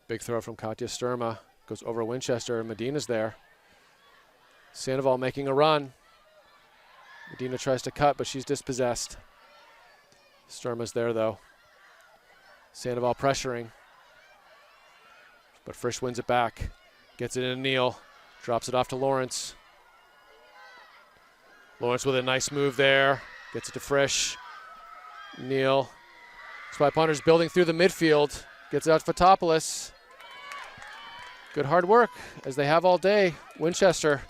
Big throw from Katja Sturma. Goes over Winchester, and Medina's there. Sandoval making a run. Medina tries to cut, but she's dispossessed. Sturma's there, though. Sandoval pressuring. But Frisch wins it back. Gets it in to Neal. Drops it off to Lawrence. Lawrence with a nice move there. Gets it to Frisch. Neal. Spy Ponders building through the midfield. Gets it out to Fotopoulos. Good hard work, as they have all day. Winchester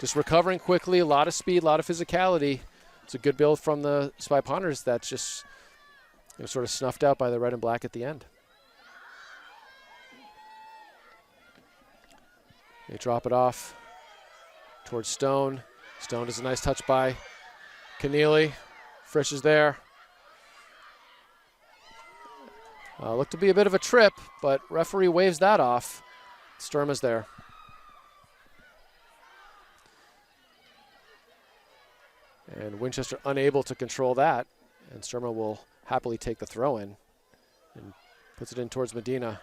just recovering quickly. A lot of speed, a lot of physicality. It's a good build from the Spy Ponders that's just sort of snuffed out by the Red and Black at the end. They drop it off towards Stone. Stone does a nice touch by Keneally. Frisch is there. Looked to be a bit of a trip, but referee waves that off. Sturma's there. And Winchester unable to control that. And Sturma will happily take the throw in and puts it in towards Medina.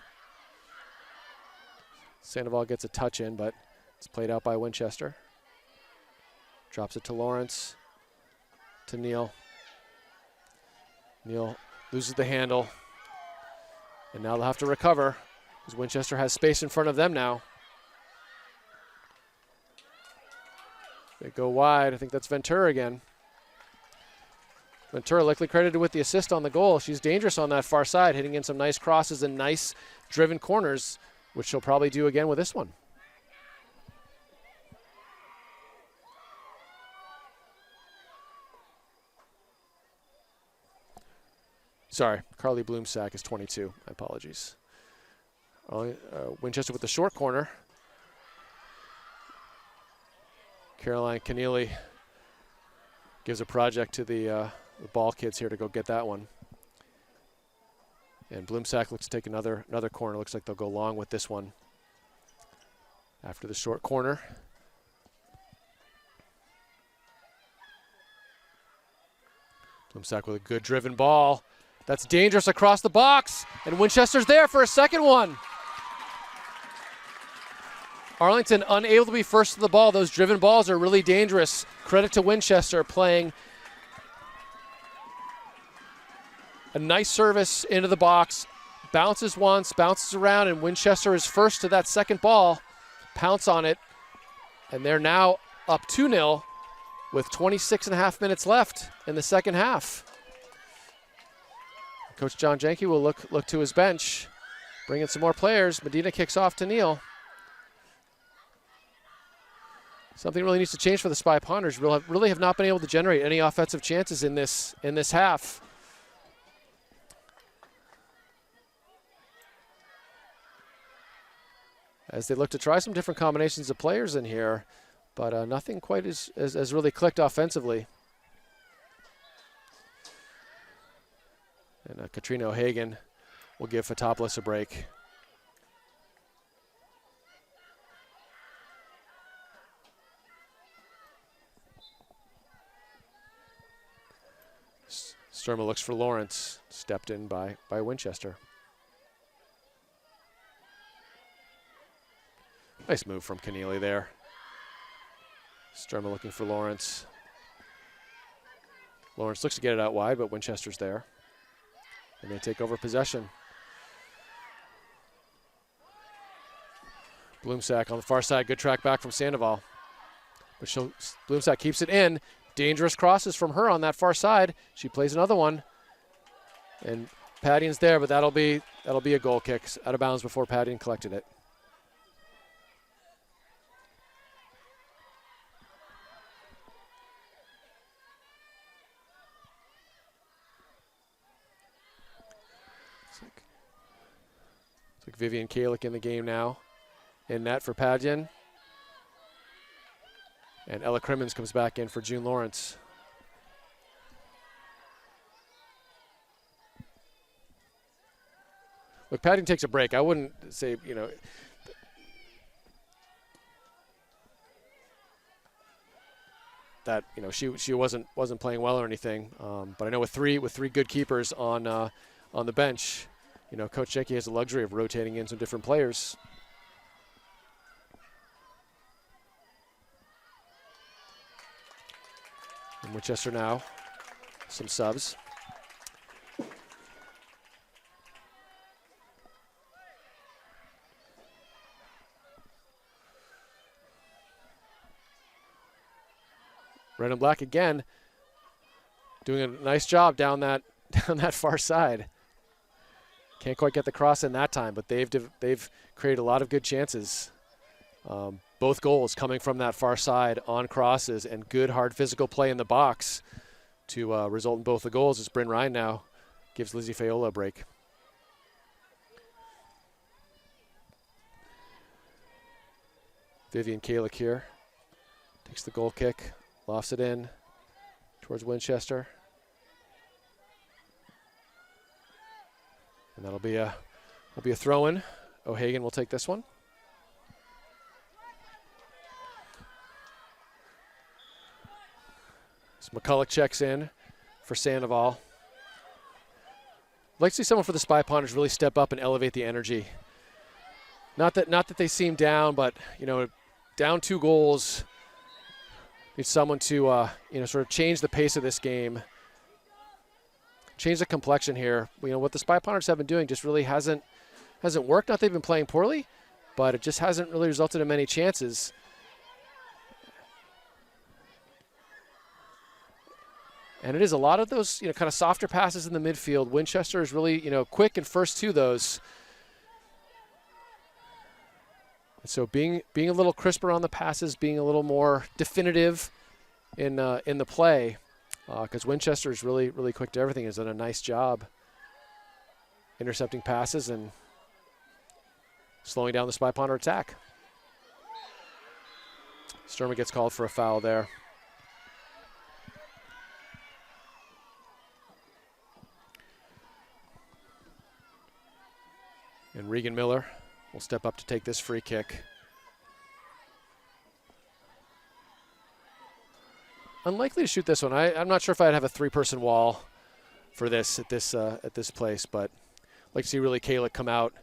Sandoval gets a touch in, but it's played out by Winchester. Drops it to Lawrence, to Neal. Neal loses the handle. And now they'll have to recover because Winchester has space in front of them now. They go wide. I think that's Ventura again. Ventura likely credited with the assist on the goal. She's dangerous on that far side, hitting in some nice crosses and nice driven corners, which she'll probably do again with this one. Sorry, Carly Bloomsack is 22. My apologies. Winchester with the short corner. Caroline Keneally gives a project to the ball kids here to go get that one. And Bloomsack looks to take another corner. Looks like they'll go long with this one after the short corner. Bloomsack with a good driven ball. That's dangerous across the box, and Winchester's there for a second one. Arlington unable to be first to the ball. Those driven balls are really dangerous. Credit to Winchester playing a nice service into the box. Bounces once, bounces around, and Winchester is first to that second ball. Pounce on it, and they're now up 2-0 with 26.5 minutes left in the second half. Coach John Jenke will look to his bench, bring in some more players. Medina kicks off to Neal. Something really needs to change for the Spy Ponders. Really have not been able to generate any offensive chances in this half. As they look to try some different combinations of players in here, but nothing quite as really clicked offensively. And Katrina O'Hagan will give Fotopoulos a break. Sturma looks for Lawrence, stepped in by Winchester. Nice move from Keneally there. Sturma looking for Lawrence. Lawrence looks to get it out wide, but Winchester's there. And they take over possession. Bloomsack on the far side, good track back from Sandoval. But Bloomsack keeps it in. Dangerous crosses from her on that far side. She plays another one. And Paddian's there, but that'll be a goal kick. Out of bounds before Paddian collected it. It's like Vivian Kalick in the game now. In net for Paddian. And Ella Crimmins comes back in for June Lawrence. Look, Paddian takes a break. I wouldn't say, that she wasn't playing well or anything. But I know with three good keepers on the bench, Coach Jenke has the luxury of rotating in some different players. And Winchester now, some subs. Red and black again, doing a nice job down that far side. Can't quite get the cross in that time, but they've created a lot of good chances. Both goals coming from that far side on crosses and good hard physical play in the box to result in both the goals as Bryn Ryan now gives Lizzie Fayola a break. Vivian Kalick here takes the goal kick, lofts it in towards Winchester. And that'll be a throw-in. O'Hagan will take this one. So McCulloch checks in for Sandoval. I'd like to see someone for the Spy Ponders really step up and elevate the energy. Not that they seem down, but down 2 goals. Need someone to sort of change the pace of this game, change the complexion here. What the Spy Ponders have been doing just really hasn't worked. Not they've been playing poorly, but it just hasn't really resulted in many chances. And it is a lot of those, kind of softer passes in the midfield. Winchester is really, quick and first to those. So being a little crisper on the passes, being a little more definitive in the play, because Winchester is really, really quick to everything. Has done a nice job intercepting passes and slowing down the Spy Ponder attack. Sturma gets called for a foul there. And Regan Miller will step up to take this free kick. Unlikely to shoot this one. I'm not sure if I'd have a 3-person wall for this at this place, but I'd like to see really Kalick come out,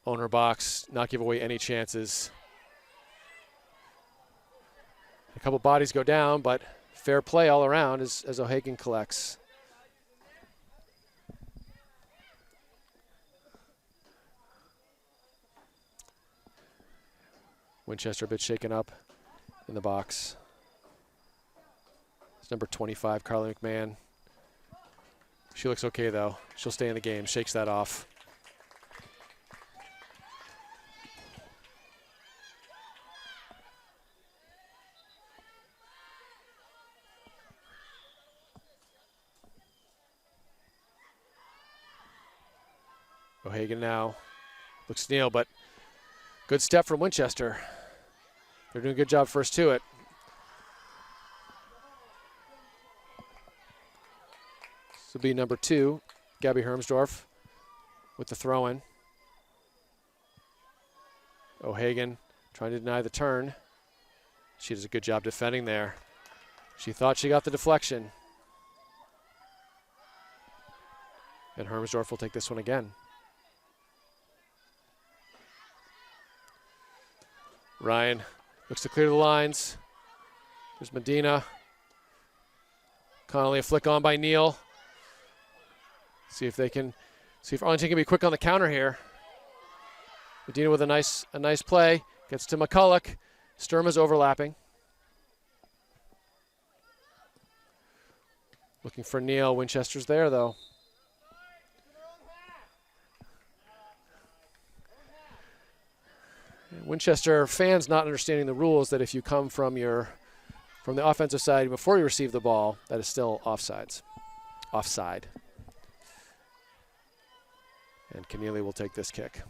own her box, not give away any chances. A couple bodies go down, but fair play all around as O'Hagan collects. Winchester a bit shaken up in the box. It's number 25, Carly McMahon. She looks okay, though. She'll stay in the game, shakes that off. O'Hagan now looks to kneel, but good step from Winchester. They're doing a good job first to it. This will be number 2, Gabby Hermsdorf with the throw-in. O'Hagan trying to deny the turn. She does a good job defending there. She thought she got the deflection. And Hermsdorf will take this one again. Ryan looks to clear the lines. There's Medina. Connolly a flick on by Neal. See if Arlington can be quick on the counter here. Medina with a nice play. Gets to McCulloch. Sturma's overlapping. Looking for Neal. Winchester's there though. Winchester fans not understanding the rules that if you come from the offensive side before you receive the ball, that is still offside. And Keneally will take this kick.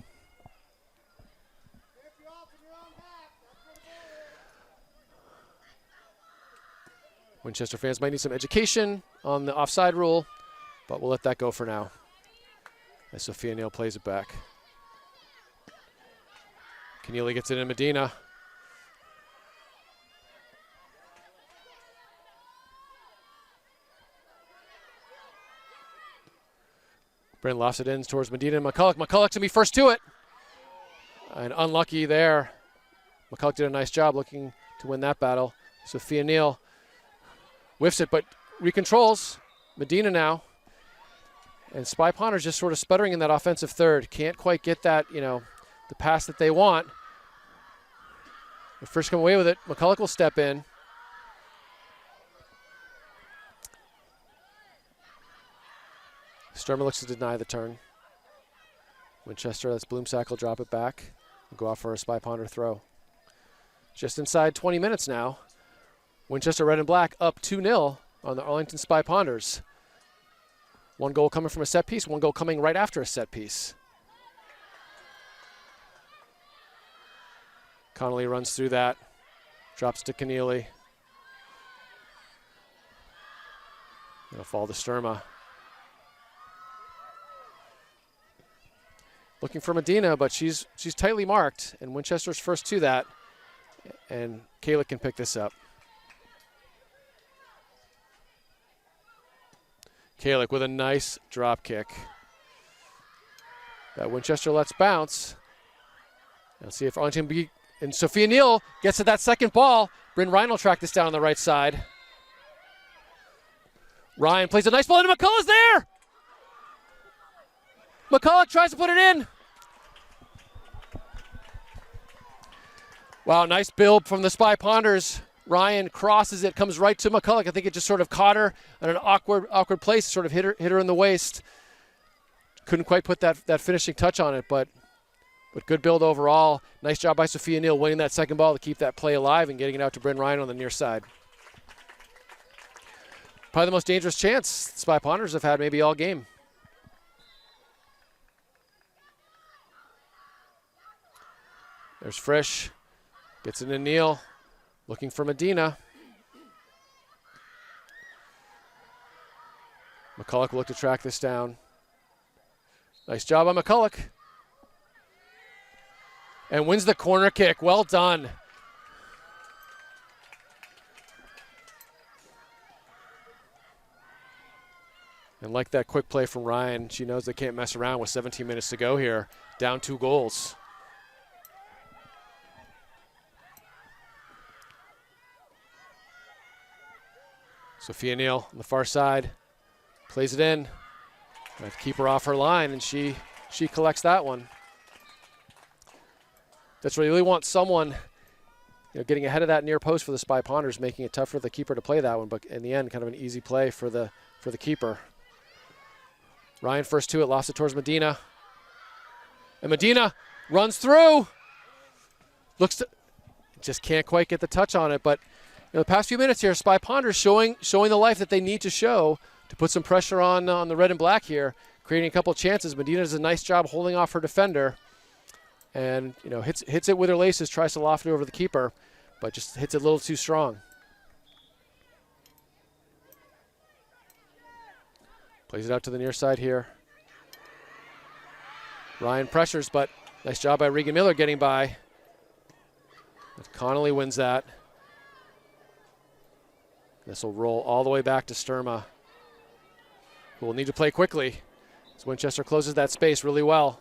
Winchester fans might need some education on the offside rule, but we'll let that go for now. As Sophia Neal plays it back. Keneally gets it in Medina. Brent lofts it in towards Medina and McCulloch. McCulloch to be first to it. And unlucky there. McCulloch did a nice job looking to win that battle. Sophia Neal whiffs it, but recontrols. Medina now. And Spy Ponder's just sort of sputtering in that offensive third. Can't quite get that, the pass that they want. They first come away with it. McCulloch will step in. Sturma looks to deny the turn. Winchester, that's Bloomsack, will drop it back and go off for a Spy Ponder throw. Just inside 20 minutes now. Winchester Red and Black up 2-0 on the Arlington Spy Ponders. 1 goal coming from a set piece, 1 goal coming right after a set piece. Connolly runs through that, drops to Keneally. It'll fall to Sturma. Looking for Medina, but she's tightly marked, and Winchester's first to that, and Kalick can pick this up. Kalick with a nice drop kick. That Winchester lets bounce. Let's see if Arlington and Sophia Neal gets to that second ball. Bryn Ryan will track this down on the right side. Ryan plays a nice ball into McCullough's there. McCullough tries to put it in. Wow, nice build from the Spy Ponders. Ryan crosses it, comes right to McCullough. I think it just sort of caught her in an awkward place, sort of hit her in the waist. Couldn't quite put that finishing touch on it, but good build overall. Nice job by Sophia Neal winning that second ball to keep that play alive and getting it out to Bryn Ryan on the near side. Probably the most dangerous chance the Spy Ponders have had maybe all game. There's Frisch. Gets it to Neal. Looking for Medina. McCullough will look to track this down. Nice job on McCullough. And wins the corner kick. Well done. And like that quick play from Ryan, she knows they can't mess around with 17 minutes to go here. Down 2 goals. Sophia Neal on the far side. Plays it in. Trying to keep her off her line, and she collects that one. That's where you really want someone getting ahead of that near post for the Spy Ponders, making it tough for the keeper to play that one, but in the end, kind of an easy play for the keeper. Ryan first to it, lost it towards Medina. And Medina runs through. Just can't quite get the touch on it, but the past few minutes here, Spy Ponders showing the life that they need to show to put some pressure on the red and black here, creating a couple of chances. Medina does a nice job holding off her defender, and hits it with her laces, tries to loft it over the keeper, but just hits it a little too strong. Plays it out to the near side here. Ryan pressures, but nice job by Regan Miller getting by. Connolly wins that. This will roll all the way back to Sturma, who will need to play quickly as Winchester closes that space really well.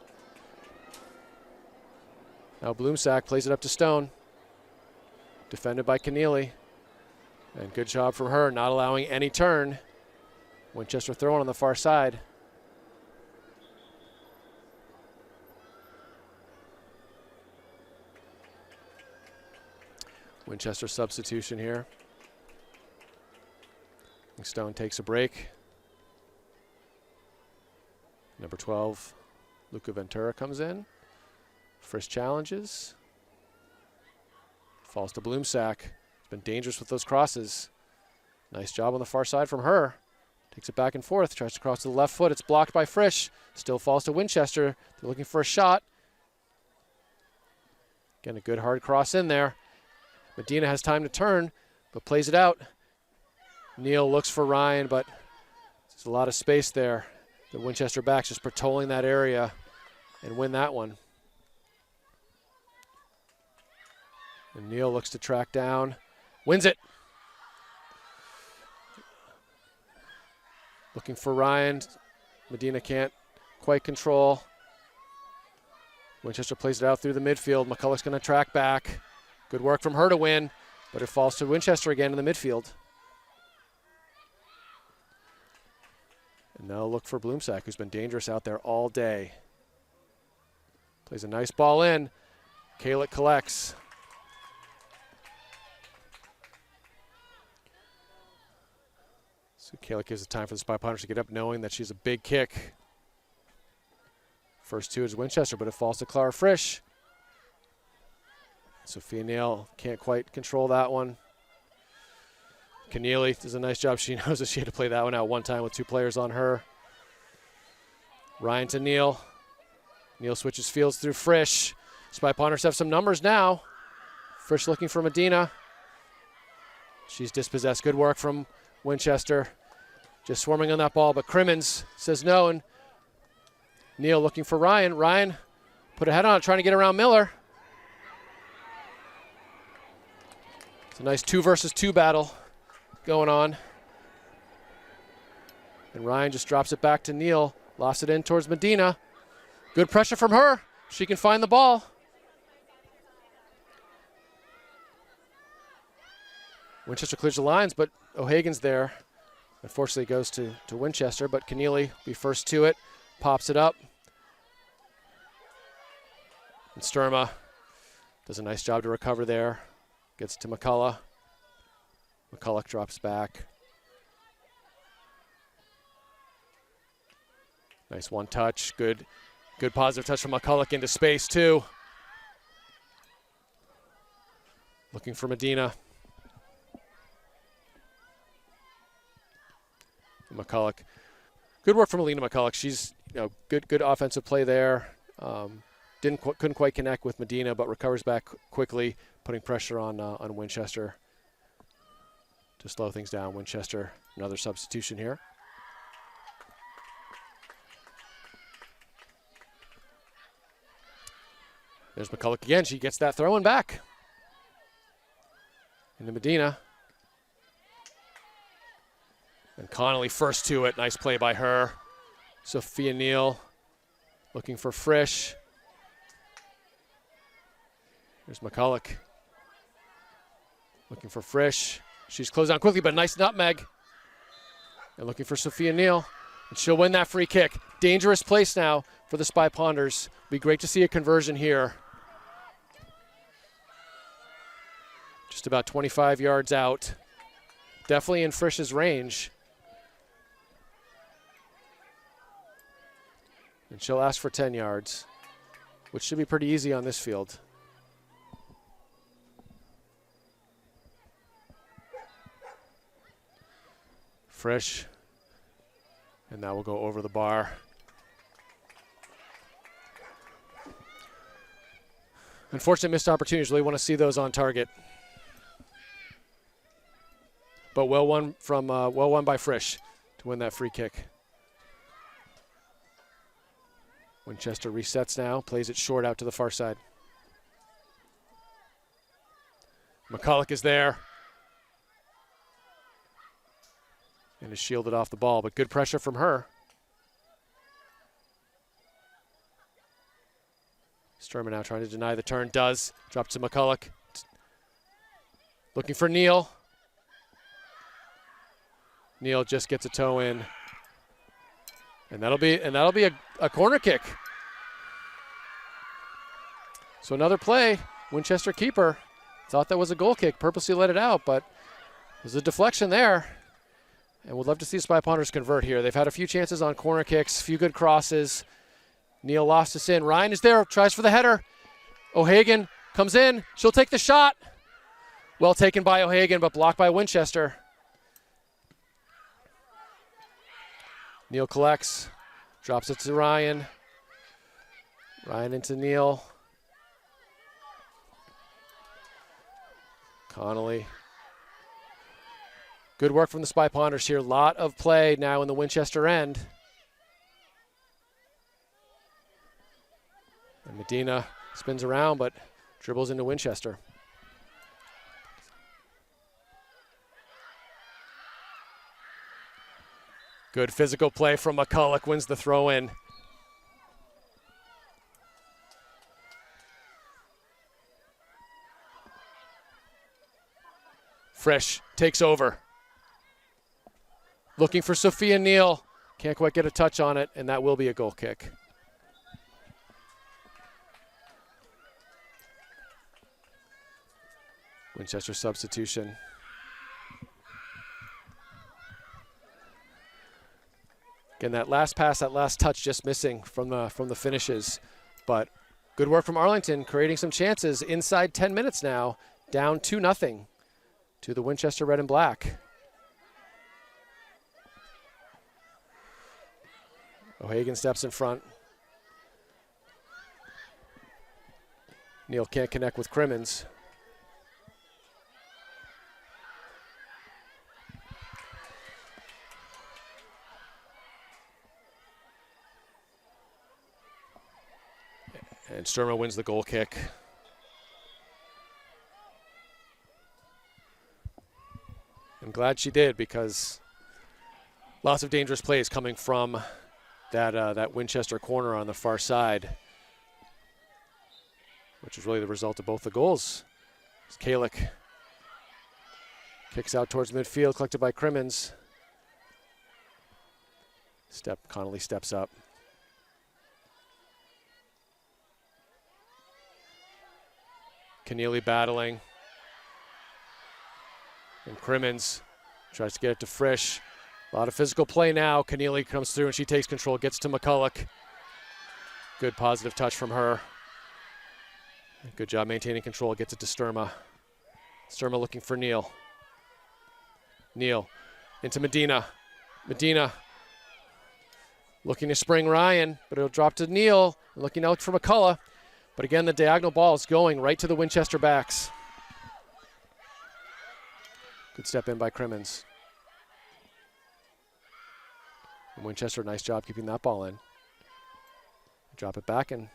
Now Bloomsack plays it up to Stone. Defended by Keneally. And good job from her, not allowing any turn. Winchester throwing on the far side. Winchester substitution here. Stone takes a break. Number 12, Luca Ventura comes in. Frisch challenges. Falls to Bloomsack. It's been dangerous with those crosses. Nice job on the far side from her. Takes it back and forth, tries to cross to the left foot. It's blocked by Frisch. Still falls to Winchester. They're looking for a shot. Again, a good hard cross in there. Medina has time to turn, but plays it out. Neal looks for Ryan, but there's a lot of space there. The Winchester backs just patrolling that area and win that one. And Neal looks to track down, wins it. Looking for Ryan. Medina can't quite control. Winchester plays it out through the midfield. McCullough's going to track back. Good work from her to win, but it falls to Winchester again in the midfield. And now look for Bloomsack, who's been dangerous out there all day. Plays a nice ball in. Kalick collects. So Kalick gives the time for the Spy Ponders to get up, knowing that she's a big kick. First 2 is Winchester, but it falls to Clara Frisch. Sophia Neal can't quite control that one. Keneally does a nice job. She knows that she had to play that one out one time with 2 players on her. Ryan to Neal. Neal switches fields through Frisch. Spy Ponders have some numbers now. Frisch looking for Medina. She's dispossessed. Good work from Winchester. Just swarming on that ball, but Crimmins says no, and Neal looking for Ryan. Ryan put a head on it, trying to get around Miller. It's a nice 2 versus 2 battle going on. And Ryan just drops it back to Neal. Lost it in towards Medina. Good pressure from her. She can find the ball. Winchester clears the lines, but O'Hagan's there. Unfortunately, it goes to Winchester, but Keneally be first to it. Pops it up. And Sturma does a nice job to recover there. Gets to McCullough. McCullough drops back. Nice one touch. Good positive touch from McCullough into space too. Looking for Medina. McCullough. Good work from Alina McCullough. She's good offensive play there. Couldn't quite connect with Medina, but recovers back quickly, putting pressure on Winchester to slow things down. Winchester, another substitution here. There's McCullough again. She gets that throw-in back. Into Medina. And Connolly first to it. Nice play by her. Sophia Neal looking for Frisch. Here's McCullough. Looking for Frisch. She's closed down quickly, but nice nutmeg. And looking for Sophia Neal. And she'll win that free kick. Dangerous place now for the Spy Ponders. Be great to see a conversion here. Just about 25 yards out. Definitely in Frisch's range. And she'll ask for 10 yards, which should be pretty easy on this field. Frisch. And that will go over the bar. Unfortunate missed opportunities. Really want to see those on target. But well won by Frisch to win that free kick. Winchester resets now, plays it short out to the far side. McCullough is there. And is shielded off the ball, but good pressure from her. Sturman now trying to deny the turn, does. Drop to McCullough. Looking for Neal. Neal just gets a toe in. And that'll be a corner kick. So another play. Winchester keeper thought that was a goal kick, purposely let it out, but there's a deflection there. And we'd love to see Spy Ponders convert here. They've had a few chances on corner kicks, a few good crosses. Neal lost us in. Ryan is there, tries for the header. O'Hagan comes in. She'll take the shot. Well taken by O'Hagan, but blocked by Winchester. Neal collects, drops it to Ryan. Ryan into Neal. Connolly. Good work from the Spy Ponders here. Lot of play now in the Winchester end. And Medina spins around, but dribbles into Winchester. Good physical play from McCullough, wins the throw-in. Frisch takes over. Looking for Sophia Neal. Can't quite get a touch on it, and that will be a goal kick. Winchester substitution. Again, that last pass, that last touch just missing from the finishes. But good work from Arlington, creating some chances inside 10 minutes now, down 2-0 to the Winchester Red and Black. O'Hagan steps in front. Neal can't connect with Crimmins. And Sturma wins the goal kick. I'm glad she did, because Lots of dangerous plays coming from that Winchester corner on the far side, which is really the result of both the goals. Kalick kicks out towards midfield, collected by Crimmins. Connolly steps up. Keneally battling. And Crimmins tries to get it to Frisch. A lot of physical play now. Keneally comes through and she takes control, gets to McCulloch. Good positive touch from her. Good job maintaining control, gets it to Sturma. Sturma looking for Neal. Neal into Medina. Medina looking to spring Ryan, but it'll drop to Neal. Looking out for McCulloch. But again, the diagonal ball is going right to the Winchester backs. Good step in by Crimmins. And Winchester, nice job keeping that ball in. Drop it back and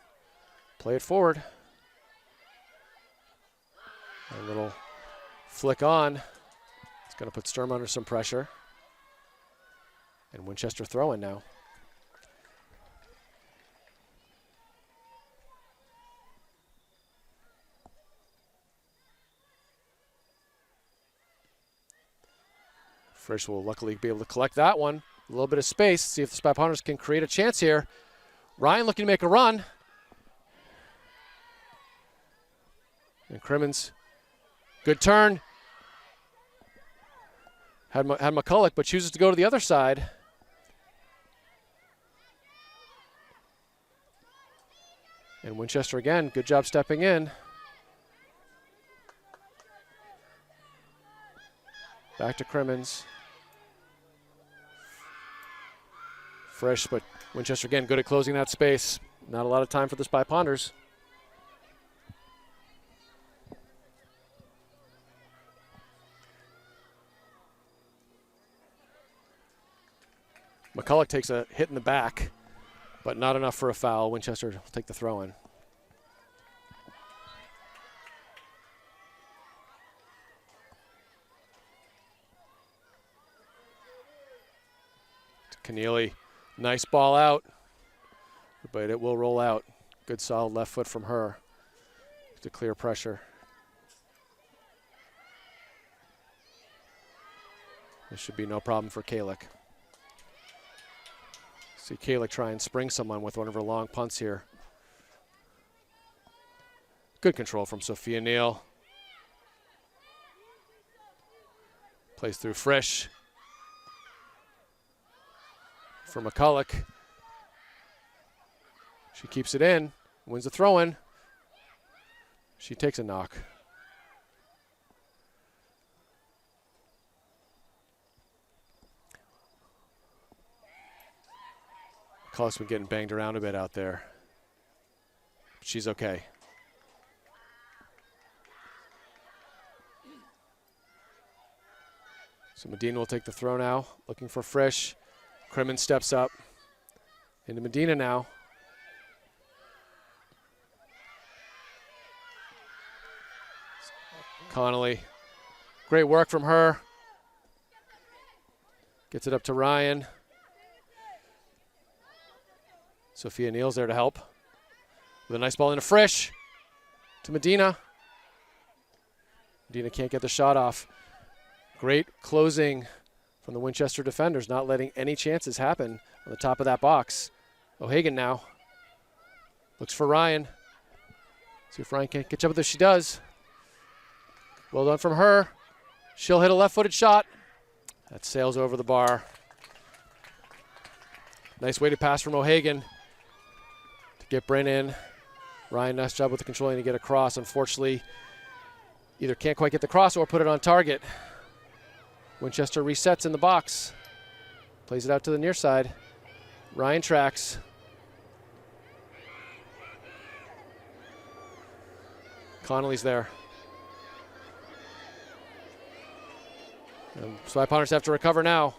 play it forward. A little flick on. It's going to put Sturm under some pressure. And Winchester throwing now. Frisch will luckily be able to collect that one. A little bit of space. See if the Spy Pounders can create a chance here. Ryan looking to make a run. And Crimmins, good turn. Had McCulloch, but chooses to go to the other side. And Winchester again, good job stepping in. Back to Crimmins. Frisch, but Winchester again good at closing that space. Not a lot of time for the Spy Pounders. McCulloch takes a hit in the back, but not enough for a foul. Winchester will take the throw in. Keneally, nice ball out, but it will roll out. Good solid left foot from her to clear pressure. This should be no problem for Kalick. See Kalick try and spring someone with one of her long punts here. Good control from Sophia Neal. Plays through Frisch. For McCulloch. She keeps it in, wins the throw-in. She takes a knock. McCulloch's been getting banged around a bit out there. But she's okay. So Medina will take the throw now, looking for Frisch. Crimmins steps up into Medina now. Connolly, great work from her. Gets it up to Ryan. Sophia Neal's there to help. With a nice ball into Frisch. To Medina. Medina can't get the shot off. Great closing from the Winchester defenders, not letting any chances happen on the top of that box. O'Hagan now looks for Ryan. See if Ryan can catch up with her. She does. Well done from her. She'll hit a left-footed shot. That sails over the bar. Nice weighted pass from O'Hagan to get Bryn in. Ryan, nice job with the controlling to get across. Unfortunately, either can't quite get the cross or put it on target. Winchester resets in the box. Plays it out to the near side. Ryan tracks. Connolly's there. And Spy Pounders have to recover now.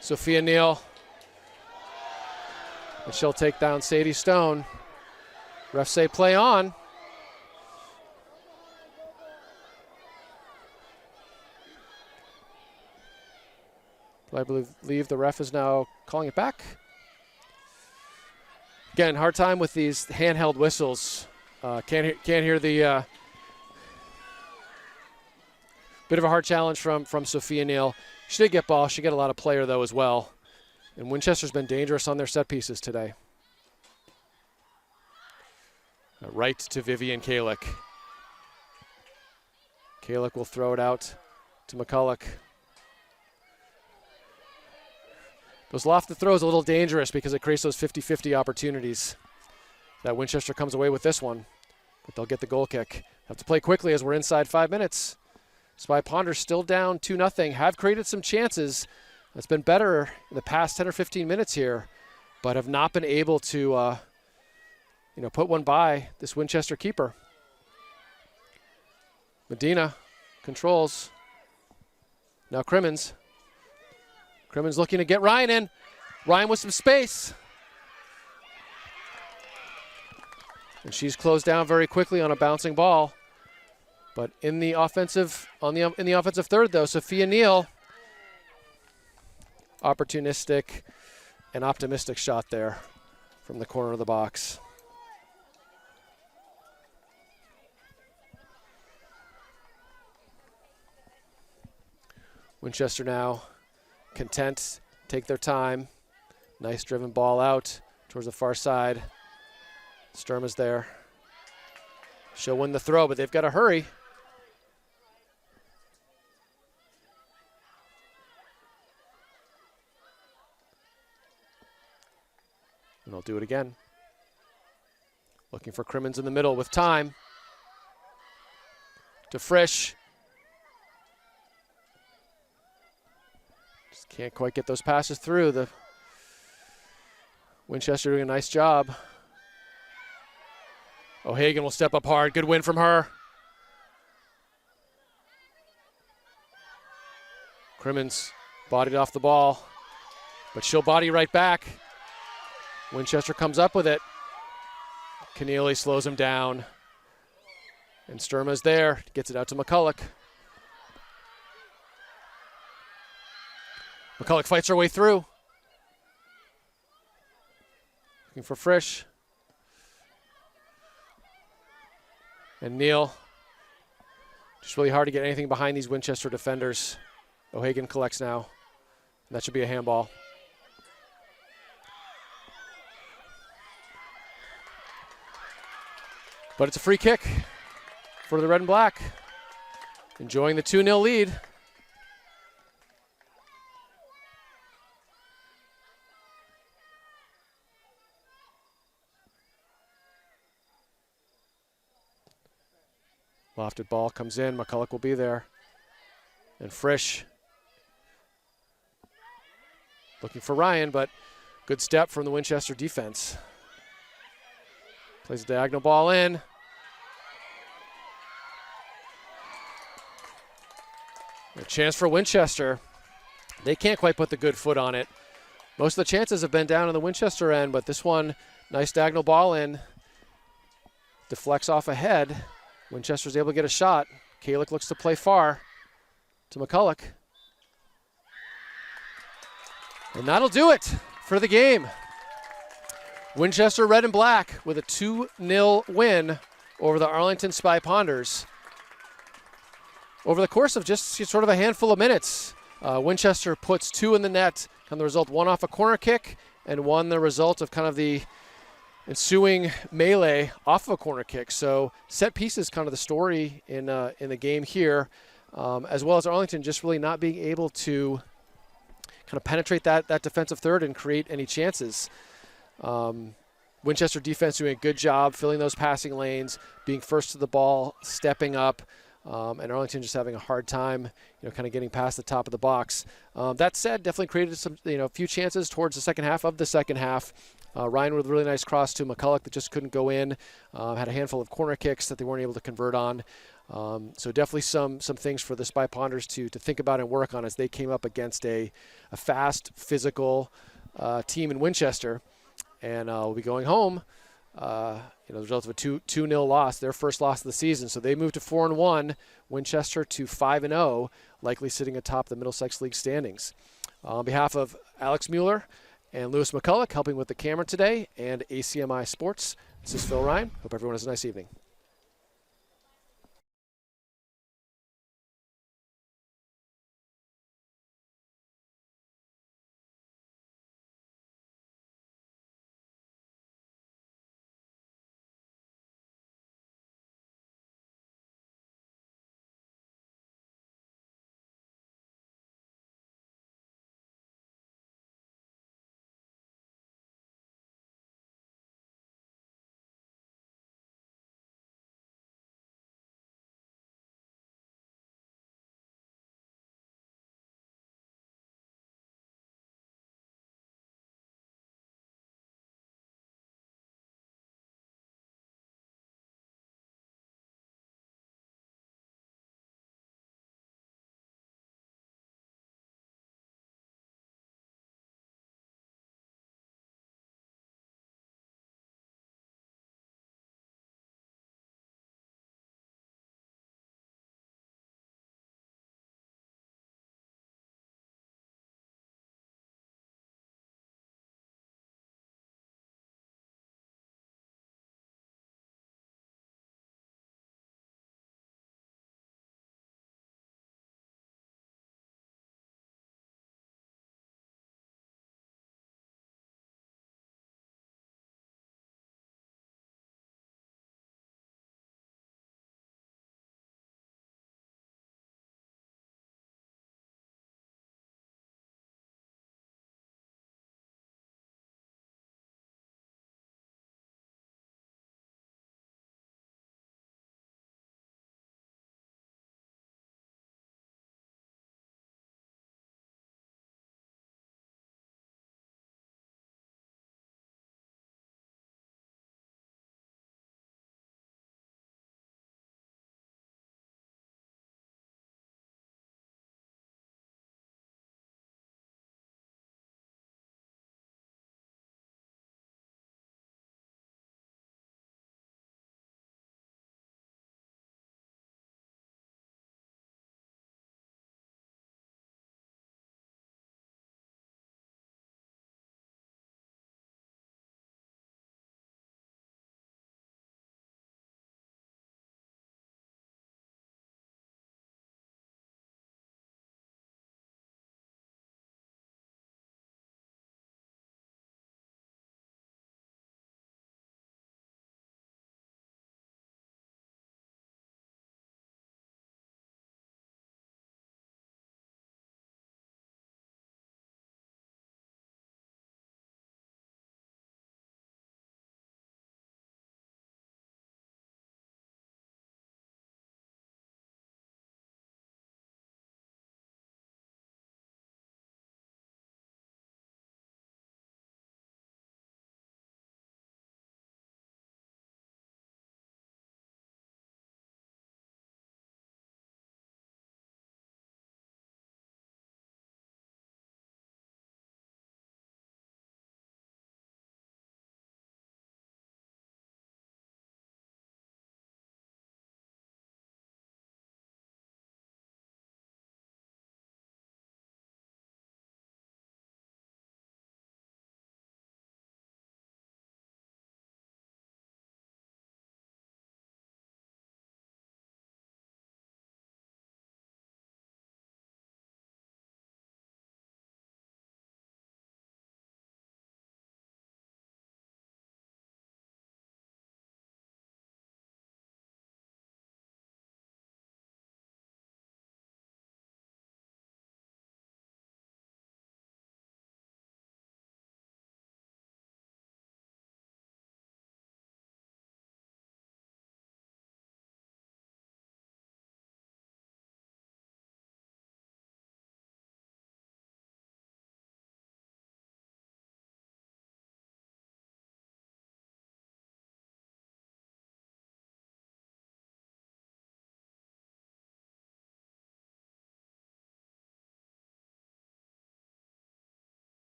Sophia Neal. And she'll take down Sadie Stone. Refs say play on. But I believe the ref is now calling it back. Again, hard time with these handheld whistles. Can't hear the bit of a hard challenge from Sophia Neal. She did get ball. She got a lot of player, though, as well. And Winchester's been dangerous on their set pieces today. Right to Vivian Kalick. Kalick will throw it out to McCulloch. Those lofted throws a little dangerous because it creates those 50-50 opportunities. That Winchester comes away with this one, but they'll get the goal kick. Have to play quickly as we're inside 5 minutes. Spy Ponders still down 2-0. Have created some chances. It's been better in the past 10 or 15 minutes here, but have not been able to put one by this Winchester keeper. Medina controls. Now Crimmins. Crimmins looking to get Ryan in. Ryan with some space. And she's closed down very quickly on a bouncing ball. But in the offensive third, though, Sophia Neal, opportunistic and optimistic shot there from the corner of the box. Winchester now content, take their time. Nice driven ball out towards the far side. Sturm is there. She'll win the throw, but they've got to hurry. And they'll do it again. Looking for Crimmins in the middle with time. To Frisch. Just can't quite get those passes through. The Winchester doing a nice job. O'Hagan will step up hard. Good win from her. Crimmins bodied off the ball, but she'll body right back. Winchester comes up with it. Keneally slows him down. And Sturma's there, gets it out to McCulloch. McCulloch fights her way through. Looking for Frisch. And Neal. Just really hard to get anything behind these Winchester defenders. O'Hagan collects now. And that should be a handball. But it's a free kick for the red and black. Enjoying the 2-0 lead. Lofted ball comes in. McCulloch will be there. And Frisch looking for Ryan, but good step from the Winchester defense. Plays a diagonal ball in. A chance for Winchester. They can't quite put the good foot on it. Most of the chances have been down on the Winchester end, but this one, nice diagonal ball in. Deflects off ahead. Winchester's able to get a shot. Kalick looks to play far to McCulloch. And that'll do it for the game. Winchester red and black with a 2-0 win over the Arlington Spy Ponders. Over the course of just sort of a handful of minutes, Winchester puts 2 in the net. And the result, 1 off a corner kick and 1 the result of kind of the ensuing melee off of a corner kick. So set pieces kind of the story in the game here, as well as Arlington just really not being able to kind of penetrate that defensive third and create any chances. Winchester defense doing a good job filling those passing lanes, being first to the ball, stepping up, and Arlington just having a hard time, kind of getting past the top of the box. That said, definitely created some, a few chances towards the second half of the second half. Ryan with a really nice cross to McCulloch that just couldn't go in. Had a handful of corner kicks that they weren't able to convert on. So definitely some things for the Spy Ponders to think about and work on as they came up against a fast, physical team in Winchester. And we'll be going home, the result of a 2-0 loss, their first loss of the season. So they moved to 4-1, Winchester to 5-0, likely sitting atop the Middlesex League standings. On behalf of Alex Mueller and Lewis McCulloch helping with the camera today and ACMi Sports, this is Phil Ryan. Hope everyone has a nice evening.